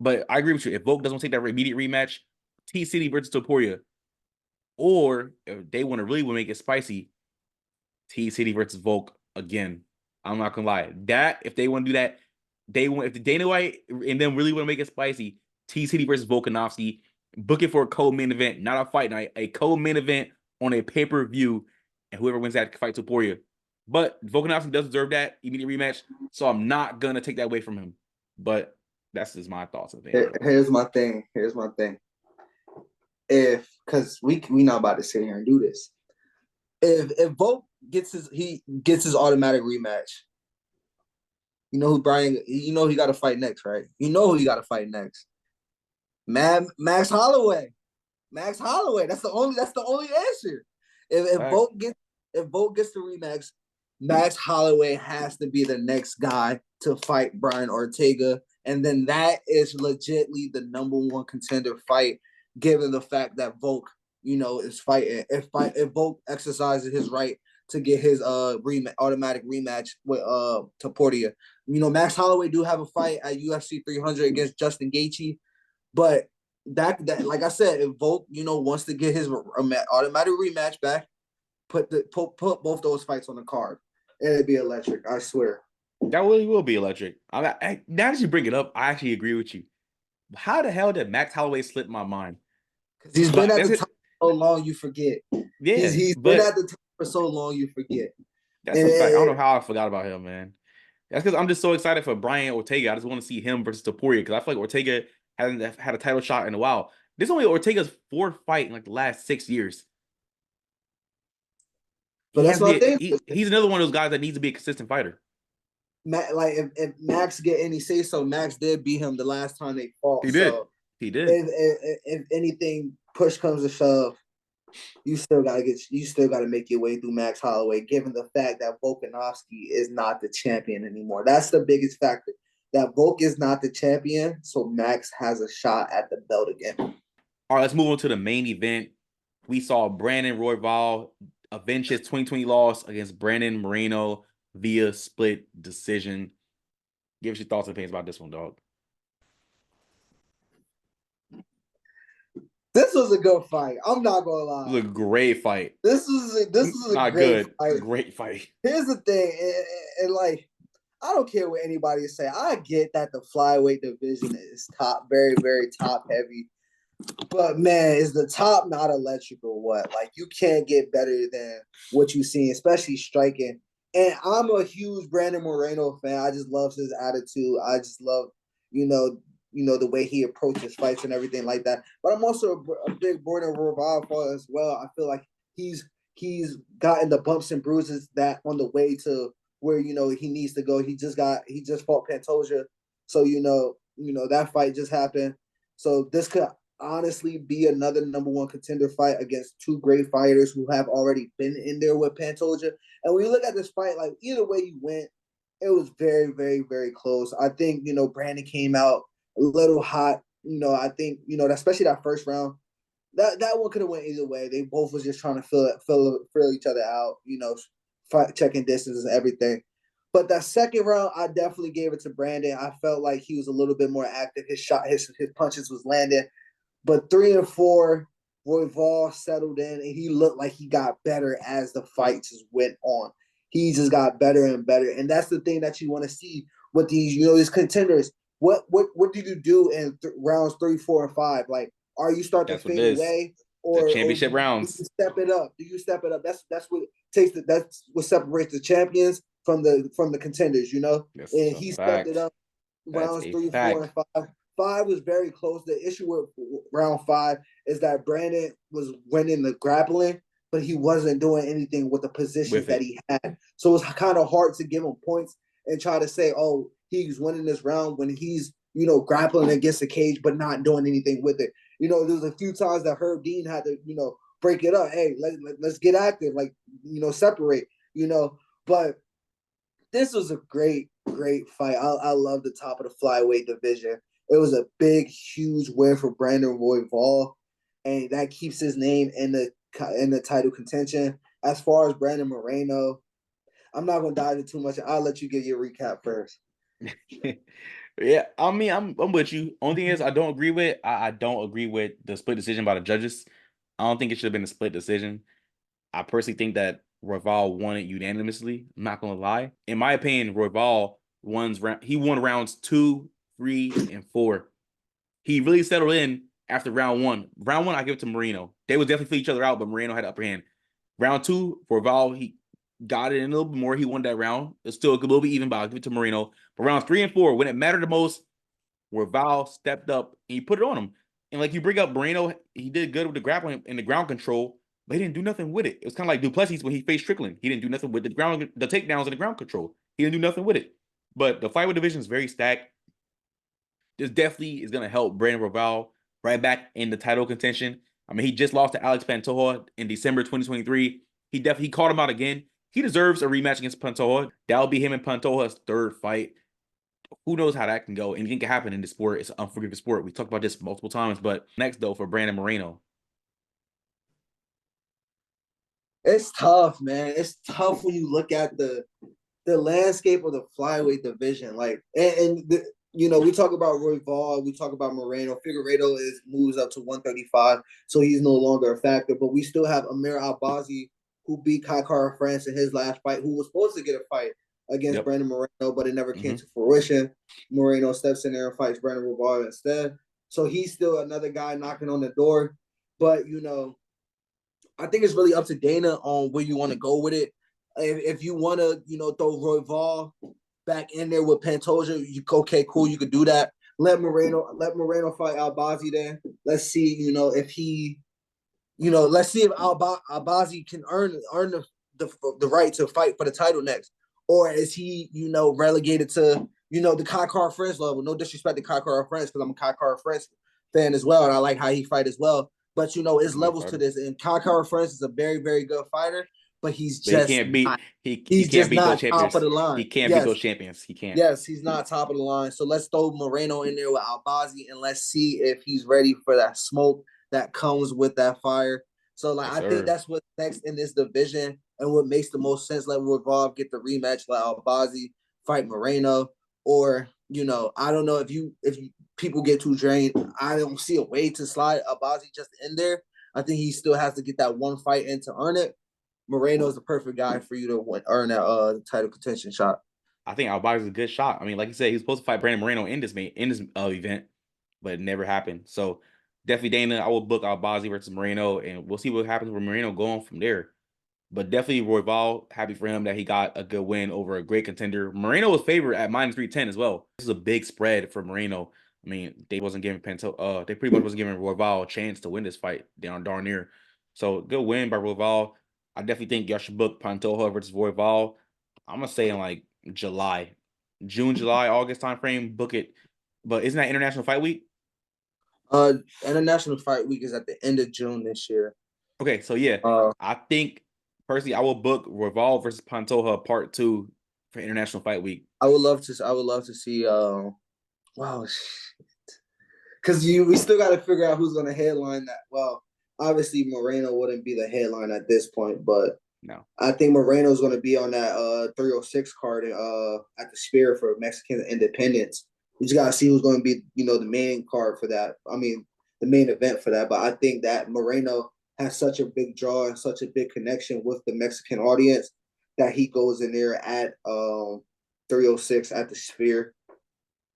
But I agree with you. If Volk doesn't take that immediate rematch, T City versus Topuria, or if they want to really make it spicy, T City versus Volk again. I'm not gonna lie. That if they want to do that, if the Dana White and them really want to make it spicy, T City versus Volkanovski, book it for a co-main event, not a fight night, a co-main event on a pay-per-view, and whoever wins that can fight Topuria. But Volkanovski does deserve that immediate rematch, so I'm not gonna take that away from him. But that's just my thoughts of it. Here's my thing. Because we not about to sit here and do this. If Volk gets his automatic rematch, you know who Brian? You know he got to fight next, right? You know who he got to fight next. Max Holloway. Max Holloway. That's the only answer. If Volk gets the rematch, Max Holloway has to be the next guy to fight Brian Ortega, and then that is legitly the number 1 contender fight, given the fact that Volk, is fighting. If Volk exercises his right to get his automatic rematch with Topuria, Max Holloway do have a fight at UFC 300 against Justin Gaethje, but that like I said, if Volk wants to get his automatic rematch back, put both those fights on the card. It'd be electric, I swear. That really will be electric. Now that you bring it up, I actually agree with you. How the hell did Max Holloway slip my mind? Because he's been at the top for so long, you forget. Yeah, he's been at the top for so long, you forget. That's a fact. I don't know how I forgot about him, man. That's because I'm just so excited for Brian Ortega. I just want to see him versus Topuria because I feel like Ortega hasn't had a title shot in a while. This is only Ortega's 4th fight in like the last 6 years. But that's my thing. He's another one of those guys that needs to be a consistent fighter. Like if Max get any say so, Max did beat him the last time they fought. He did. So he did. If anything, push comes to shove, you still gotta make your way through Max Holloway, given the fact that Volkanovski is not the champion anymore. That's the biggest factor. That Volk is not the champion, so Max has a shot at the belt again. All right, let's move on to the main event. We saw Brandon Royval avenge his 2020 loss against Brandon Moreno via split decision. Give us your thoughts and opinions about this one, dog. This was a good fight. I'm not gonna lie. It was a great fight. This was a great fight. Great fight. Here's the thing, and like, I don't care what anybody say. I get that the flyweight division is very, very top heavy. But man, is the top not electrical? What? Like you can't get better than what you see, especially striking. And I'm a huge Brandon Moreno fan. I just love his attitude. I just love, you know, the way he approaches fights and everything like that. But I'm also a big Brandon Royval fan as well. I feel like he's gotten the bumps and bruises that on the way to where he needs to go. He just fought Pantoja, so that fight just happened. So this could honestly be another number one contender fight against two great fighters who have already been in there with Pantoja. And when you look at this fight, like either way you went, it was very, very, very close. I think, Brandon came out a little hot. I think, especially that first round, that one could have went either way. They both was just trying to fill each other out, fight, checking distances and everything. But that second round, I definitely gave it to Brandon. I felt like he was a little bit more active. His punches was landing. But 3 and 4, Royval settled in, and he looked like he got better as the fights just went on. He just got better and better, and that's the thing that you want to see with these contenders. What did you do in rounds 3, 4, and 5? Like, are you start to That's what it fade is. away, The or championship do you rounds. step it up? Do you step it up? That's what that's what separates the champions from the contenders. That's And a he stepped it fact. up That's rounds a 3, 4, fact. and 5. 5 was very close. The issue with round 5 is that Brandon was winning the grappling, but he wasn't doing anything with the positions With that it. he had. So it was kind of hard to give him points and try to say, oh, he's winning this round when he's, grappling against the cage, but not doing anything with it. There was a few times that Herb Dean had to, break it up. Hey, let's get active, like, separate, but this was a great, great fight. I love the top of the flyweight division. It was a big, huge win for Brandon Royval, and that keeps his name in the title contention. As far as Brandon Moreno, I'm not gonna dive into too much. I'll let you give your recap first. Yeah, I mean, I'm with you. Only thing is, I don't agree with. I don't agree with the split decision by the judges. I don't think it should have been a split decision. I personally think that Royval won it unanimously. I'm not gonna lie. In my opinion, Royval he won rounds 2, 3, and 4. He really settled in after round 1. Round 1, I give it to Moreno. They would definitely feel each other out, but Moreno had the upper hand. Round 2, Royval, he got it in a little bit more. He won that round. It's still a little bit even, but I'll give it to Moreno. But rounds 3 and 4, when it mattered the most, Royval stepped up and he put it on him. And like you bring up Moreno, he did good with the grappling and the ground control, but he didn't do nothing with it. It was kind of like Duplessis when he faced Strickland. He didn't do nothing with the takedowns and the ground control. He didn't do nothing with it. But the flyweight division is very stacked. This definitely is going to help Brandon Royval right back in the title contention. I mean, he just lost to Alex Pantoja in December 2023. He called him out again. He deserves a rematch against Pantoja. That'll be him and Pantoja's third fight. Who knows how that can go? Anything can happen in this sport. It's an unforgiving sport. We talked about this multiple times. But next, though, for Brandon Moreno. It's tough, man. It's tough when you look at the landscape of the flyweight division. Like, we talk about Royval, we talk about Moreno. Figueiredo moves up to 135, so he's no longer a factor. But we still have Amir Albazi, who beat Kai Kara France in his last fight, who was supposed to get a fight against Brandon Moreno, but it never came to fruition. Moreno steps in there and fights Brandon Royval instead. So he's still another guy knocking on the door. But, I think it's really up to Dana on where you want to go with it. If you want to, throw Royval back in there with Pantoja, okay, cool, you could do that. Let Moreno fight Albazi then. Let's see, if he, let's see if Albazi can earn the right to fight for the title next, or is he, relegated to, the Kai Kara France level? No disrespect to Kai Kara France, because I'm a Kai Kara France fan as well, and I like how he fight as well. But it's levels to this, and Kai Kara France is a very, very good fighter, but he's just he can't beat not. he He's can't just beat those not top champions. of the line. He can't beat Yes, those champions. He can't. yes, he's not top of the line. So let's throw Moreno in there with Albazi, and let's see if he's ready for that smoke that comes with that fire. So Yes, I think that's what's next in this division, and what makes the most sense. Let Royval get the rematch, let Albazi fight Moreno, or I don't know if people get too drained. I don't see a way to slide Albazi just in there. I think he still has to get that one fight in to earn it. Moreno is the perfect guy for you to earn that title contention shot. I think Albazi is a good shot. I mean, like you said, he was supposed to fight Brandon Moreno in this event, but it never happened. So Definitely Dana, I will book Albazi versus Moreno, and we'll see what happens with Moreno going from there. But definitely Royval, happy for him that he got a good win over a great contender. Moreno was favored at -310 as well. This is a big spread for Moreno. I mean, they wasn't giving they pretty much wasn't giving Royval a chance to win this fight darn near. So good win by Royval. I definitely think y'all should book Pantoja versus Royval. I'm gonna say in like July, June, July, August time frame. Book it. But isn't that International Fight Week? International Fight Week is at the end of June this year. Okay, so yeah, I think personally I will book Royval versus Pantoja Part 2 for International Fight Week. I would love to see. Wow, because we still got to figure out who's going to headline that. Well, obviously Moreno wouldn't be the headline at this point, but No, I think Moreno's going to be on that 306 card at the Spear for Mexican Independence. We just got to see who's going to be, the main card for that. I mean, the main event for that. But I think that Moreno has such a big draw and such a big connection with the Mexican audience that he goes in there at 306 at the Spear.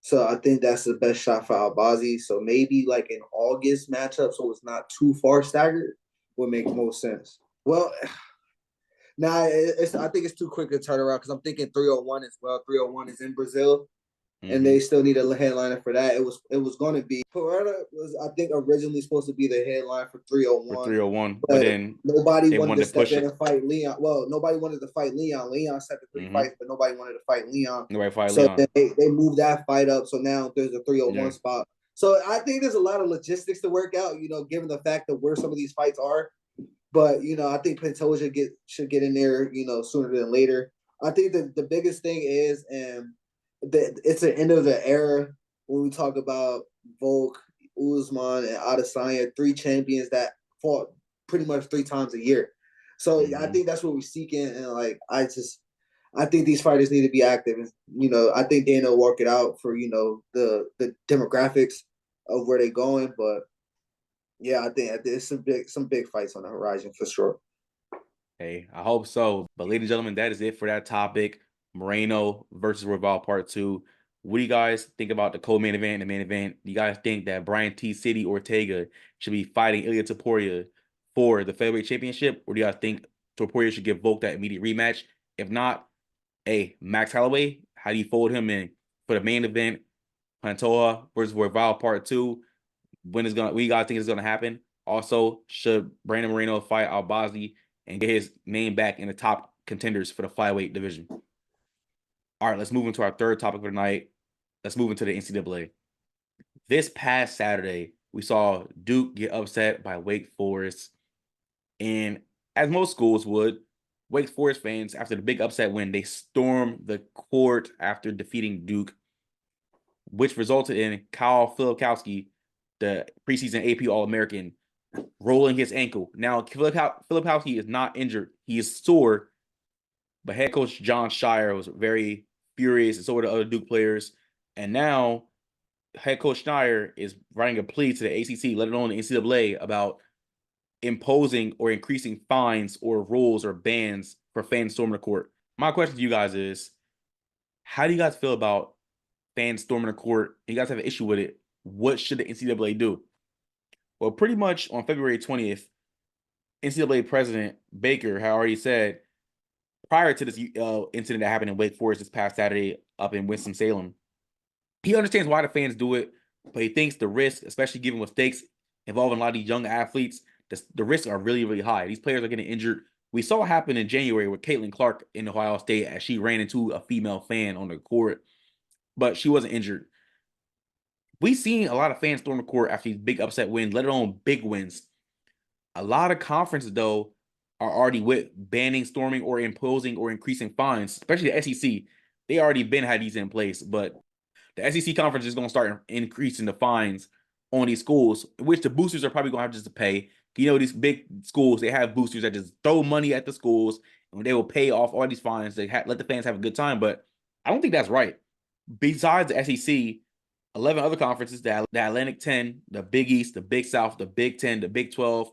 So I think that's the best shot for Albazi. So maybe like an August matchup, so it's not too far staggered, would make most sense. Well, I think it's too quick to turn around because I'm thinking 301 as well. 301 is in Brazil, and they still need a headliner for that. It was going to be Pereira was, I think, originally supposed to be the headline for 301. for 301, but then nobody they wanted to step in it. and fight Leon. Well, nobody wanted to fight Leon. Leon set the 3 fights, but nobody wanted to fight Leon. Nobody fight so Leon. They moved that fight up. So now there's a 301 spot. So I think there's a lot of logistics to work out, given the fact that where some of these fights are. But, I think Pantoja should get in there, sooner than later. I think that the biggest thing is, and it's the end of the era when we talk about Volk, Usman, and Adesanya, 3 champions that fought pretty much 3 times a year. So I think that's what we're seeking. And I think these fighters need to be active. And, I think Dana will work it out for, the demographics of where they're going. But yeah, I think there's some big fights on the horizon for sure. Hey, I hope so. But ladies and gentlemen, that is it for that topic. Moreno versus Royval Part 2. What do you guys think about the co-main event and the main event? Do you guys think that Brian T. City Ortega should be fighting Ilya Topuria for the featherweight championship? Or do you guys think Topuria should give Volk that immediate rematch? If not, hey, Max Holloway, how do you fold him in for the main event? Pantoja versus Royval Part 2. What do you guys think is going to happen? Also, should Brandon Moreno fight Albazi and get his name back in the top contenders for the flyweight division? All right, let's move into our third topic for tonight. Let's move into the NCAA. This past Saturday, we saw Duke get upset by Wake Forest. And as most schools would, Wake Forest fans, after the big upset win, they stormed the court after defeating Duke, which resulted in Kyle Filipowski, the preseason AP All-American, rolling his ankle. Now, Filipowski is not injured. He is sore, but head coach John Shire was very furious, and so were the other Duke players. And now head coach Shire is writing a plea to the ACC, let alone the NCAA, about imposing or increasing fines or rules or bans for fans storming the court. My question to you guys is, how do you guys feel about fans storming the court? You guys have an issue with it. What should the NCAA do? Well, pretty much on February 20th, NCAA President Baker had already said, prior to this incident that happened in Wake Forest this past Saturday up in Winston-Salem, he understands why the fans do it, but he thinks the risk, especially given with stakes involving a lot of these young athletes, the risks are really, really high. These players are getting injured. We saw it happen in January with Caitlin Clark in Ohio State as she ran into a female fan on the court, but she wasn't injured. We've seen a lot of fans storm the court after these big upset wins, let alone big wins. A lot of conferences, though, are already with banning, storming, or imposing or increasing fines, especially the SEC. They already had these in place, but the SEC conference is going to start increasing the fines on these schools, which the boosters are probably going to have just to pay. These big schools, they have boosters that just throw money at the schools, and they will pay off all these fines. They let the fans have a good time, but I don't think that's right. Besides the SEC, 11 other conferences, the Atlantic 10, the Big East, the Big South, the Big 10, the Big 12,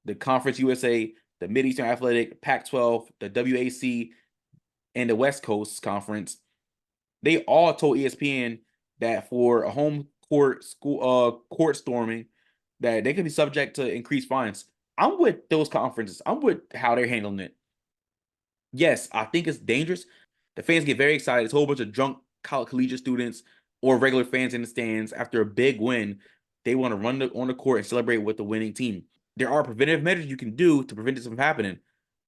the Conference USA, the Mid-Eastern Athletic, Pac-12, the WAC, and the West Coast Conference, they all told ESPN that for a home court court storming, that they could be subject to increased fines. I'm with those conferences. I'm with how they're handling it. Yes, I think it's dangerous. The fans get very excited. It's a whole bunch of drunk collegiate students or regular fans in the stands after a big win. They want to run on the court and celebrate with the winning team. There are preventative measures you can do to prevent this from happening.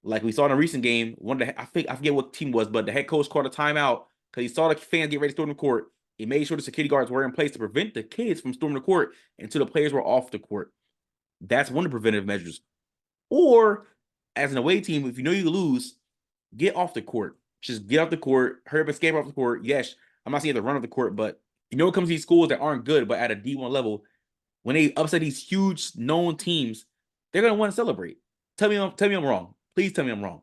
Like we saw in a recent game, I forget what team was, but the head coach called a timeout because he saw the fans get ready to storm the court. He made sure the security guards were in place to prevent the kids from storming the court until the players were off the court. That's one of the preventative measures. Or as an away team, if you know you lose, get off the court. Just get off the court. Hurry up and escape off the court. Yes, I'm not saying the run off the court, but you know it comes to these schools that aren't good, but at a D1 level, when they upset these huge known teams, they're gonna want to celebrate. Tell me I'm wrong. Please tell me I'm wrong.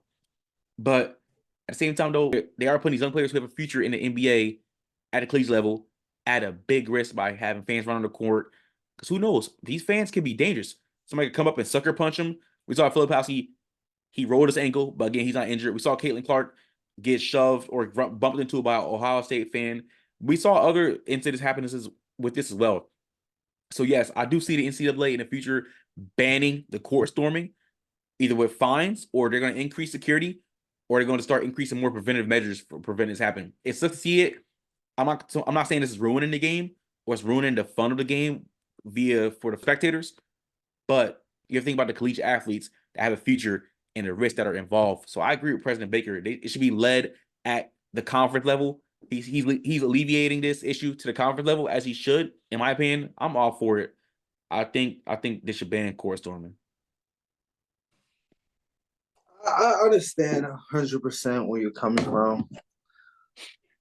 But at the same time, though, they are putting these young players who have a future in the NBA at a collegiate level at a big risk by having fans run on the court. Because who knows? These fans can be dangerous. Somebody could come up and sucker punch them. We saw Filipowski, he rolled his ankle, but again, he's not injured. We saw Caitlin Clark get shoved or bumped into by an Ohio State fan. We saw other incidents happen with this as well. So yes, I do see the NCAA in the future banning the court storming, either with fines or they're going to increase security or they're going to start increasing more preventive measures for preventing this happening. It's tough to see it. I'm not saying this is ruining the game or it's ruining the fun of the game for the spectators, but you have to think about the collegiate athletes that have a future and the risks that are involved. So I agree with President Baker. It should be led at the conference level. He's alleviating this issue to the conference level as he should. In my opinion, I'm all for it. I think they should ban court storming. I understand 100% where you're coming from,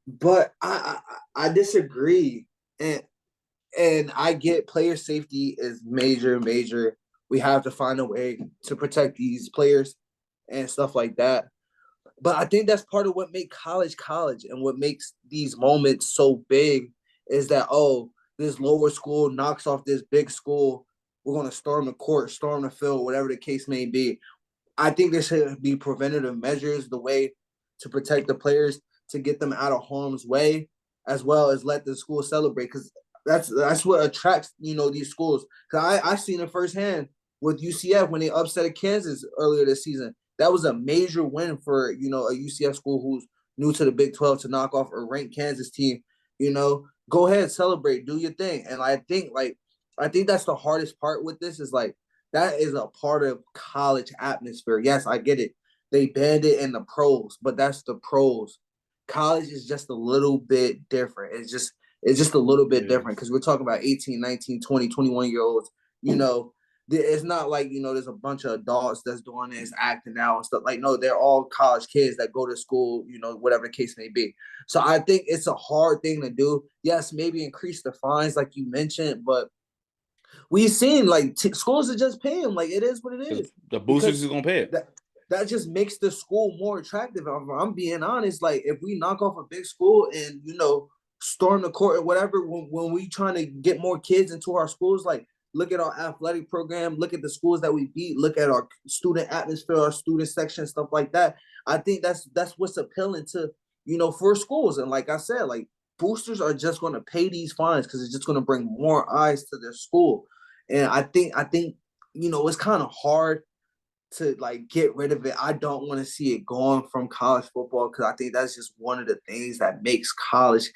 but I disagree, and I get player safety is major. We have to find a way to protect these players and stuff like that. But I think that's part of what makes college, and what makes these moments so big is that, oh, this lower school knocks off this big school. We're going to storm the court, storm the field, whatever the case may be. I think there should be preventative measures, the way to protect the players, to get them out of harm's way, as well as let the school celebrate. Because that's what attracts, these schools. Because I seen it firsthand with UCF when they upset Kansas earlier this season. That was a major win for, a UCF school who's new to the Big 12 to knock off a ranked Kansas team. Go ahead, celebrate, do your thing. And I think that's the hardest part with this is like, that is a part of college atmosphere. Yes, I get it. They banned it in the pros, but that's the pros. College is just a little bit different. It's just a little bit different because we're talking about 18, 19, 20, 21-year-olds. It's not like, there's a bunch of adults that's doing this, acting out and stuff. Like, no, they're all college kids that go to school, whatever the case may be. So I think it's a hard thing to do. Yes, maybe increase the fines like you mentioned, but we've seen like schools are just paying. Like, it is what it is. The boosters is gonna pay it. That just makes the school more attractive. I'm being honest. Like, if we knock off a big school and storm the court or whatever, when we trying to get more kids into our schools, like, look at our athletic program, look at the schools that we beat, look at our student atmosphere, our student section, stuff like that. I think that's what's appealing to for schools. And like I said, like, boosters are just going to pay these fines because it's just going to bring more eyes to their school. And I think it's kind of hard to like get rid of it. I don't want to see it gone from college football because I think that's just one of the things that makes college.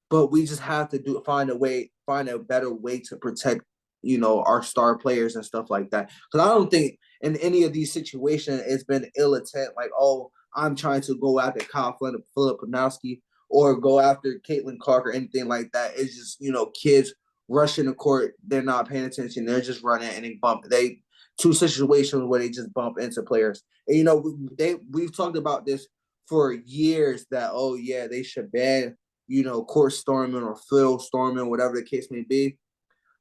But we just have to find a better way to protect our star players and stuff like that. Because I don't think in any of these situations it's been ill intent. Like, oh, I'm trying to go after Kyle Filipowski or go after Caitlin Clark or anything like that. It's just kids rushing the court. They're not paying attention. They're just running and they two situations where they just bump into players. And, we've talked about this for years that, oh yeah, they should ban court storming or field storming, whatever the case may be.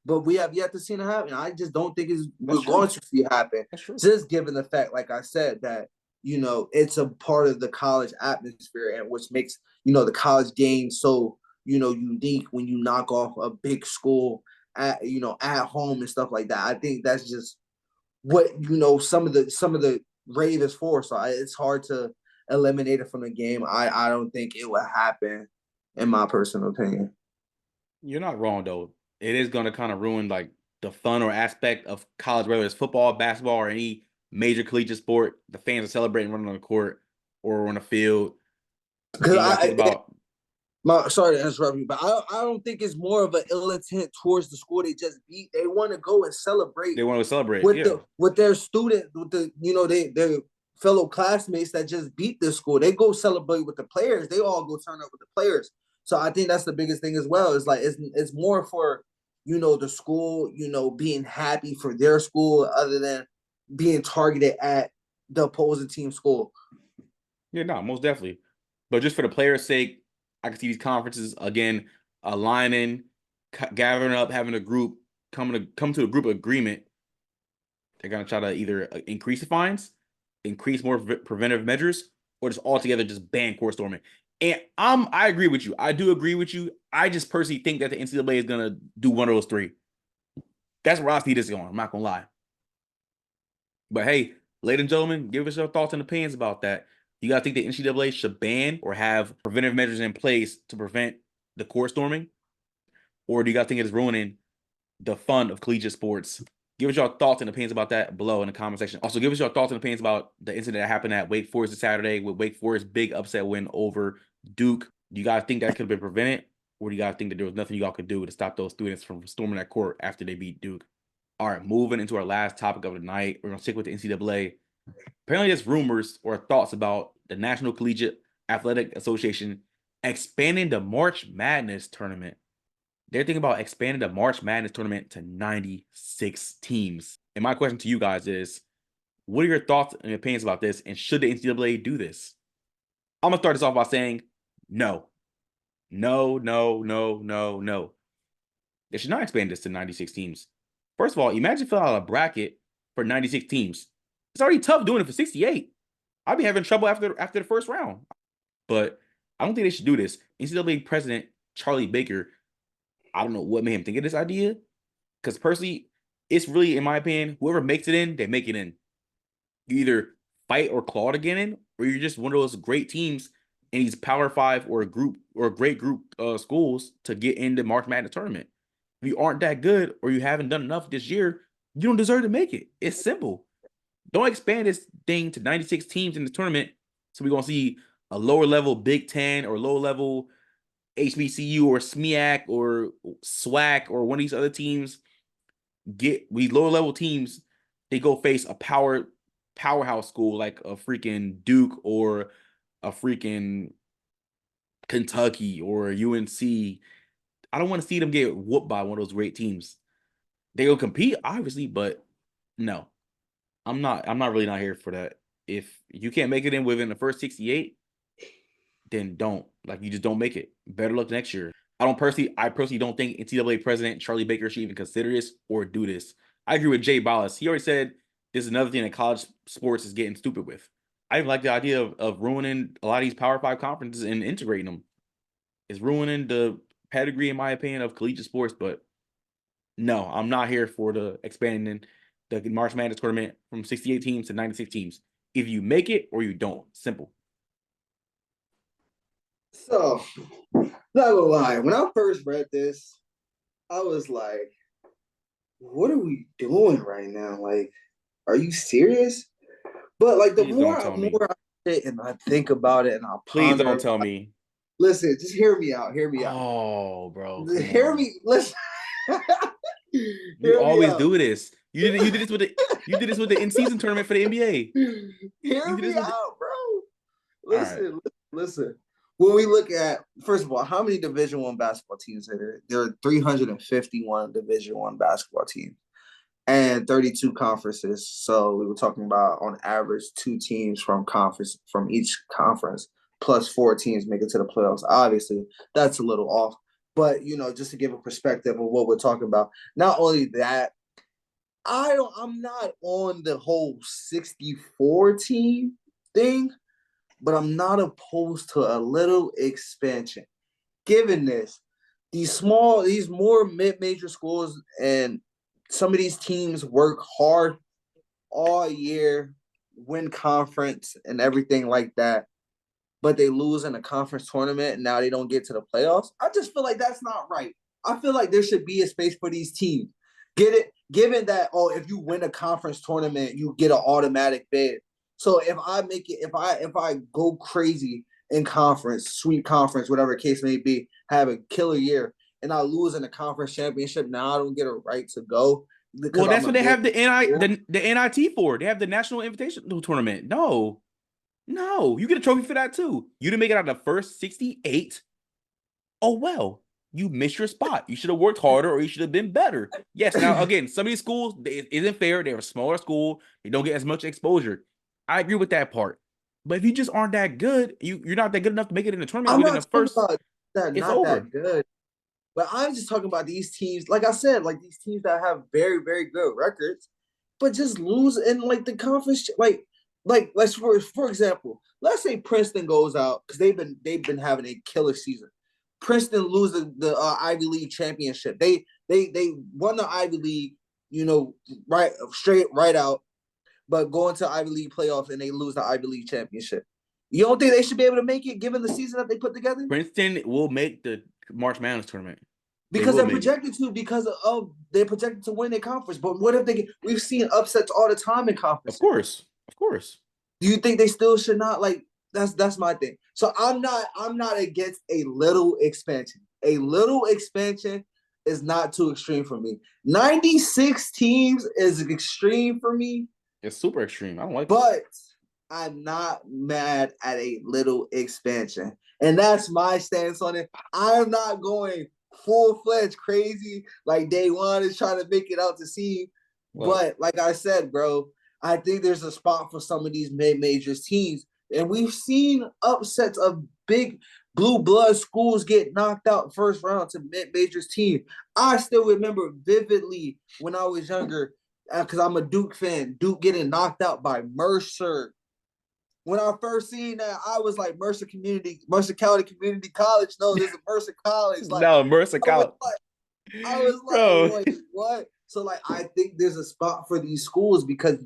But we have yet to see it happen. I just don't think we're going to see it happen. Just given the fact, like I said, that it's a part of the college atmosphere and which makes the college game so unique when you knock off a big school at home and stuff like that. I think that's just what some of the rave is for. So it's hard to eliminate it from the game. I don't think it will happen, in my personal opinion. You're not wrong though. It is going to kind of ruin like the fun or aspect of college, whether it's football, basketball, or any major collegiate sport. The fans are celebrating running on the court or on the field. Because You got to think about. Sorry to interrupt you, but I don't think it's more of an ill intent towards the school they just beat. They want to go and celebrate. They want to celebrate with their student, with their fellow classmates that just beat the school. They go celebrate with the players. They all go turn up with the players. So I think that's the biggest thing as well. It's like it's more for the school being happy for their school other than being targeted at the opposing team school. Yeah, no, most definitely. But just for the players' sake, I can see these conferences again aligning, gathering up, having a group come to a group agreement. They're gonna try to either increase the fines, increase more preventive measures, or just altogether just ban court storming. And I agree with you. I do agree with you. I just personally think that the NCAA is gonna do one of those three. That's where I see this going. I'm not gonna lie. But hey, ladies and gentlemen, give us your thoughts and opinions about that. You guys think the NCAA should ban or have preventive measures in place to prevent the court storming? Or do you guys think it's ruining the fun of collegiate sports? Give us your thoughts and opinions about that below in the comment section. Also, give us your thoughts and opinions about the incident that happened at Wake Forest this Saturday with Wake Forest big upset win over Duke. Do you guys think that could have been prevented? Or do you guys think that there was nothing you all could do to stop those students from storming that court after they beat Duke? All right, moving into our last topic of the night. We're going to stick with the NCAA. Apparently, there's rumors or thoughts about the National Collegiate Athletic Association expanding the March Madness tournament. They're thinking about expanding the March Madness tournament to 96 teams. And my question to you guys is, what are your thoughts and opinions about this? And should the NCAA do this? I'm going to start this off by saying no. No, no, no, no, no. They should not expand this to 96 teams. First of all, imagine filling out a bracket for 96 teams. It's already tough doing it for 68. I'd be having trouble after the first round. But I don't think they should do this. NCAA President Charlie Baker, I don't know what made him think of this idea. Because personally, it's really, in my opinion, whoever makes it in, they make it in. You either fight or claw to get in, or you're just one of those great teams in these Power 5 or a great group schools to get into March Madness tournament. If you aren't that good or you haven't done enough this year, you don't deserve to make it. It's simple. Don't expand this thing to 96 teams in the tournament so we're going to see a lower level Big Ten or lower level HBCU or SMEAC or SWAC or one of these other teams we lower level teams, they go face a powerhouse school like a freaking Duke or a freaking Kentucky or UNC. I don't want to see them get whooped by one of those great teams. They will compete, obviously, but no. I'm not really not here for that. If you can't make it in within the first 68, then don't. Like, you just don't make it. Better luck next year. I personally don't think NCAA President Charlie Baker should even consider this or do this. I agree with Jay Ballas. He already said this is another thing that college sports is getting stupid with. I even like the idea of ruining a lot of these Power 5 conferences and integrating them. It's ruining the pedigree, in my opinion, of collegiate sports, but no, I'm not here for the expanding the March Madness tournament from 68 teams to 96 teams. If you make it or you don't. Simple. So, not gonna lie, when I first read this, I was like, what are we doing right now? Like, are you serious? But like the more I sit and I think about it and I Please ponder, don't tell me. Listen, just hear me out. Hear me out. Oh, bro. Hear me. Listen. You always do this. You did this with the in-season tournament for the NBA. Hear me out, bro. Listen. When we look at, first of all, how many Division I basketball teams are there? There are 351 Division I basketball teams and 32 conferences. So we were talking about, on average, 2 teams from each conference, plus 4 teams make it to the playoffs. Obviously, that's a little off. But, just to give a perspective of what we're talking about. Not only that, I'm not on the whole 64 team thing, but I'm not opposed to a little expansion. Given this, these more mid-major schools and some of these teams work hard all year, win conference and everything like that, but they lose in a conference tournament and now they don't get to the playoffs. I just feel like that's not right. I feel like there should be a space for these teams. Get it? given that, if you win a conference tournament, you get an automatic bid. So if I go crazy in conference, sweet conference, whatever the case may be, have a killer year, and I lose in the conference championship, now I don't get a right to go. Well, that's what they have the NIT for. They have the National Invitational Tournament. No, you get a trophy for that too. You didn't make it out of the first 68. Oh well, you missed your spot. You should have worked harder, or you should have been better. Yes. Now again, some of these schools, it isn't fair. They're a smaller school. They don't get as much exposure. I agree with that part. But if you just aren't that good, you're not that good enough to make it in the tournament. I'm Within not the first, talking about that, it's not over. that good. But I'm just talking about these teams, like I said, like these teams that have very, very good records, but just lose in like the conference. Like let's for example, let's say Princeton goes out because they've been having a killer season. Princeton loses the Ivy League championship. They won the Ivy League, right out, but go into Ivy League playoffs and they lose the Ivy League championship. You don't think they should be able to make it given the season that they put together? Princeton will make the March Madness tournament because they're projected to, because of they're projected to win their conference. But what if we've seen upsets all the time in conference? Of course. Do you think they still should not? Like, that's my thing. So I'm not against a little expansion. A little expansion is not too extreme for me. 96 teams is extreme for me. It's super extreme. I don't like it. But I'm not mad at a little expansion. And that's my stance on it. I'm not going full-fledged crazy like day one is trying to make it out to sea. But like I said, bro, I think there's a spot for some of these mid-majors teams. And we've seen upsets of big blue blood schools get knocked out first round to mid-majors team. I still remember vividly when I was younger, because I'm a Duke fan, Duke getting knocked out by Mercer. When I first seen that, I was like, Mercer County Community College. No, there's a Mercer College. Like, no, Mercer College. I was like, wait, what? So, like, I think there's a spot for these schools because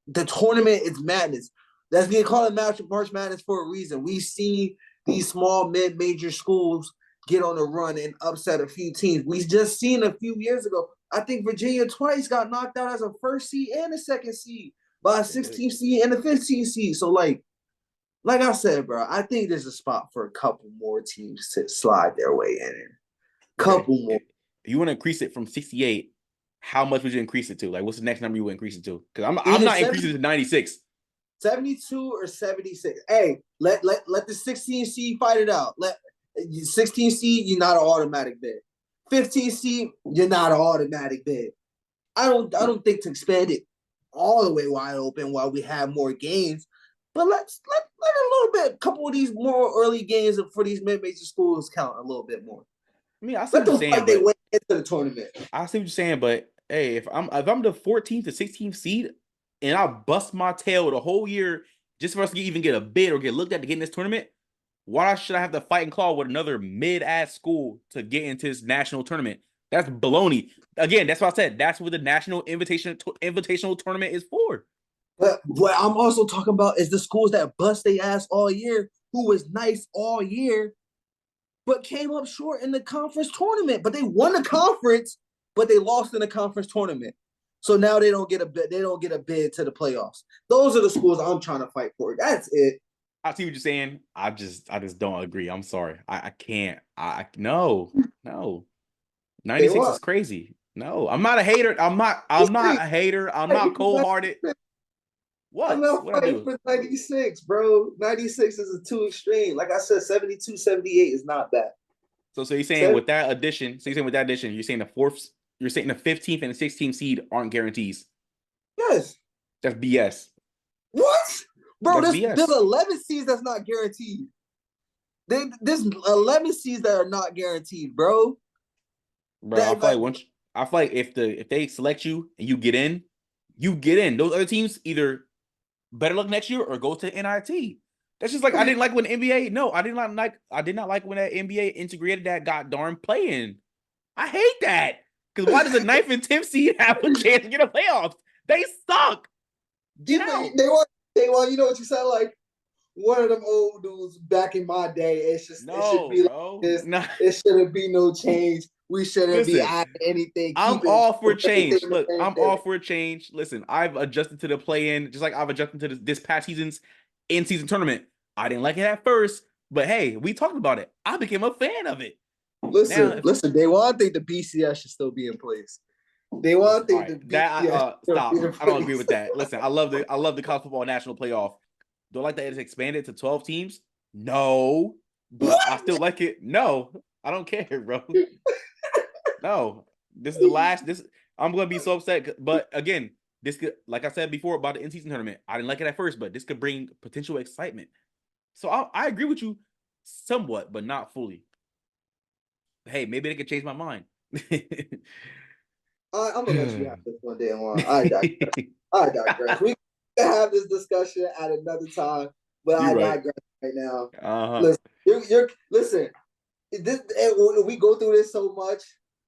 the tournament is madness. That's being called March Madness for a reason. We've seen these small mid-major schools get on a run and upset a few teams. We've just seen a few years ago. I think Virginia twice got knocked out as a first seed and a second seed by a 16th seed and a 15th seed. So, like I said, bro, I think there's a spot for a couple more teams to slide their way in. Couple more. If you want to increase it from 68, how much would you increase it to? Like, what's the next number you would increase it to? Because I'm not increasing it to 96. 72 or 76. Hey, let the 16 seed fight it out. Let 16 seed, you're not an automatic bid. 15 seed, you're not an automatic bid. I don't think to expand it all the way wide open while we have more games. But let's let a little bit, a couple of these more early games for these mid-major schools count a little bit more. I mean, I see what you're saying. They went into the tournament. I see what you're saying, but hey, if I'm the 14th to 16th seed and I bust my tail the whole year just for us to even get a bid or get looked at to get in this tournament, why should I have to fight and claw with another mid-ass school to get into this national tournament? That's baloney. Again, that's what I said. That's what the national invitational tournament is for. But what I'm also talking about is the schools that bust their ass all year, who was nice all year, but came up short in the conference tournament. But they won the conference, but they lost in the conference tournament. So now they don't get a bid. They don't get a bid to the playoffs. Those are the schools I'm trying to fight for. That's it. I see what you're saying. I just don't agree. I'm sorry. I can't. No. 96 is crazy. No, I'm not a hater. I'm not a hater. I'm not cold-hearted. What? I'm not fighting for 96, bro. 96 is too extreme. Like I said, 72, 78 is not bad. So you're saying with that addition, you're saying the 15th and the 16th seed aren't guarantees. Yes. That's BS. What? Bro, there's 11 seeds that's not guaranteed. There's 11 seeds that are not guaranteed, bro. Bro, I feel like if they select you and you get in, Those other teams either better luck next year or go to NIT. That's just like I didn't like when NBA. No, I did not like when that NBA integrated that god darn play-in. I hate that. Because why does a 9th and 10th seed have a chance to get a playoffs? They suck. They want, you know what you sound like? One of them old dudes back in my day. It should be like this. It shouldn't be no change. We shouldn't be Listen, adding anything. I'm Keeping all for everything change. the Look, same I'm thing. all for a change. Listen, I've adjusted to the play-in, just like I've adjusted to this past season's in-season tournament. I didn't like it at first, but hey, we talked about it. I became a fan of it. Now, Listen. They want to think the BCS should still be in place. They want to all think the right, that BCS should stop. be in I don't agree place. with that. Listen, I love the college football national playoff. Do I like that it's expanded to 12 teams? No, but I still like it. No, I don't care, bro. No, this is the last. This I'm gonna be so upset. But again, this could, like I said before about the in-season tournament, I didn't like it at first, but this could bring potential excitement. So I agree with you somewhat, but not fully. Hey, maybe they could change my mind. I'm gonna let you have this one day on. I digress. We can have this discussion at another time, but You're I right. digress right now. Uh-huh. Listen, you're listen. This we go through this so much.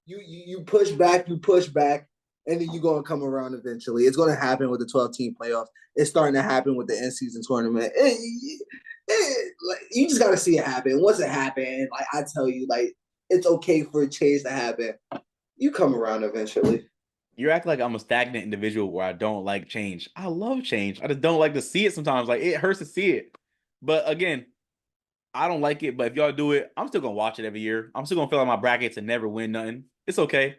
You push back, and then you're gonna come around eventually. It's gonna happen with the 12-team playoffs. It's starting to happen with the in-season tournament. Like, you just gotta see it happen. Once it happens, like I tell you, like it's okay for a change to happen. You come around eventually. You act like I'm a stagnant individual where I don't like change. I love change. I just don't like to see it sometimes. Like it hurts to see it. But again, I don't like it. But if y'all do it, I'm still gonna watch it every year. I'm still gonna fill out my brackets and never win nothing. It's okay.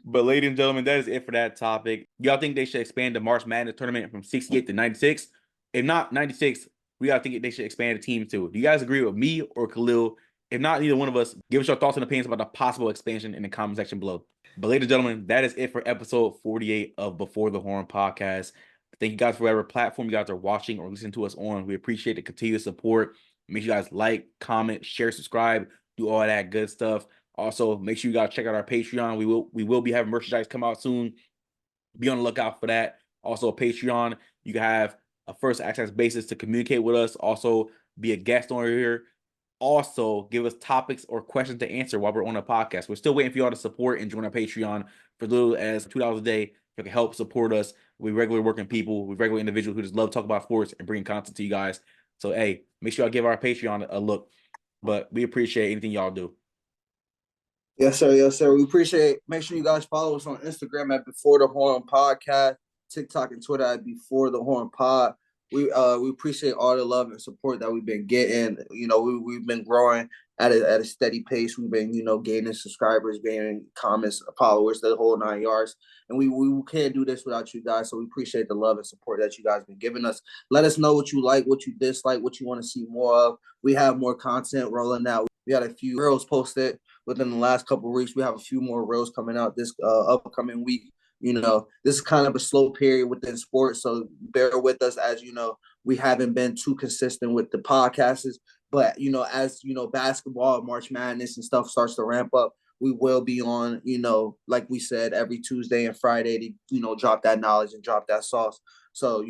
But ladies and gentlemen, that is it for that topic. Y'all think they should expand the March Madness tournament from 68 to 96? If not 96, we gotta think they should expand the team too. Do you guys agree with me or Khalil? If not, neither one of us, give us your thoughts and opinions about the possible expansion in the comment section below. But ladies and gentlemen, that is it for episode 48 of Before the Horn podcast. Thank you guys for whatever platform you guys are watching or listening to us on. We appreciate the continued support. Make sure you guys like, comment, share, subscribe, do all that good stuff. Also, make sure you guys check out our Patreon. We will be having merchandise come out soon. Be on the lookout for that. Also, Patreon, you can have a first access basis to communicate with us. Also, be a guest on here. Also, give us topics or questions to answer while we're on a podcast. We're still waiting for y'all to support and join our Patreon for as little as $2 a day. You can help support us. We regular working people, we regular individuals who just love to talk about sports and bring content to you guys. So, hey, make sure y'all give our Patreon a look. But we appreciate anything y'all do. Yes, sir. Yes, sir. We appreciate it. Make sure you guys follow us on Instagram at Before the Horn Podcast, TikTok and Twitter at Before the Horn Pod. We appreciate all the love and support that we've been getting. You know, we've been growing at a steady pace. We've been, gaining subscribers, gaining comments, followers, the whole 9 yards. And we can't do this without you guys. So we appreciate the love and support that you guys been giving us. Let us know what you like, what you dislike, what you want to see more of. We have more content rolling out. We had a few reels posted within the last couple of weeks. We have a few more reels coming out this upcoming week. This is kind of a slow period within sports, so bear with us. As we haven't been too consistent with the podcasts, but as basketball, March Madness and stuff starts to ramp up, we will be on, like we said, every Tuesday and Friday to drop that knowledge and drop that sauce. So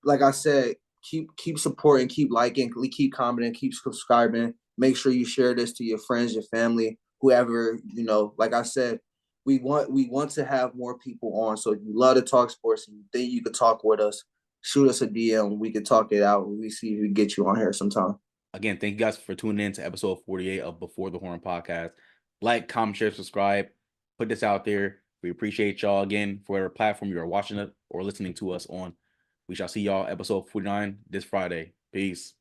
like I said, keep supporting, keep liking, keep commenting, keep subscribing. Make sure you share this to your friends, your family, whoever. Like I said, we want to have more people on. So if you love to talk sports and you think you could talk with us, shoot us a DM. We can talk it out. We see if we can get you on here sometime. Again, thank you guys for tuning in to episode 48 of Before the Horn podcast. Like, comment, share, subscribe. Put this out there. We appreciate y'all again for whatever platform you are watching it or listening to us on. We shall see y'all episode 49 this Friday. Peace.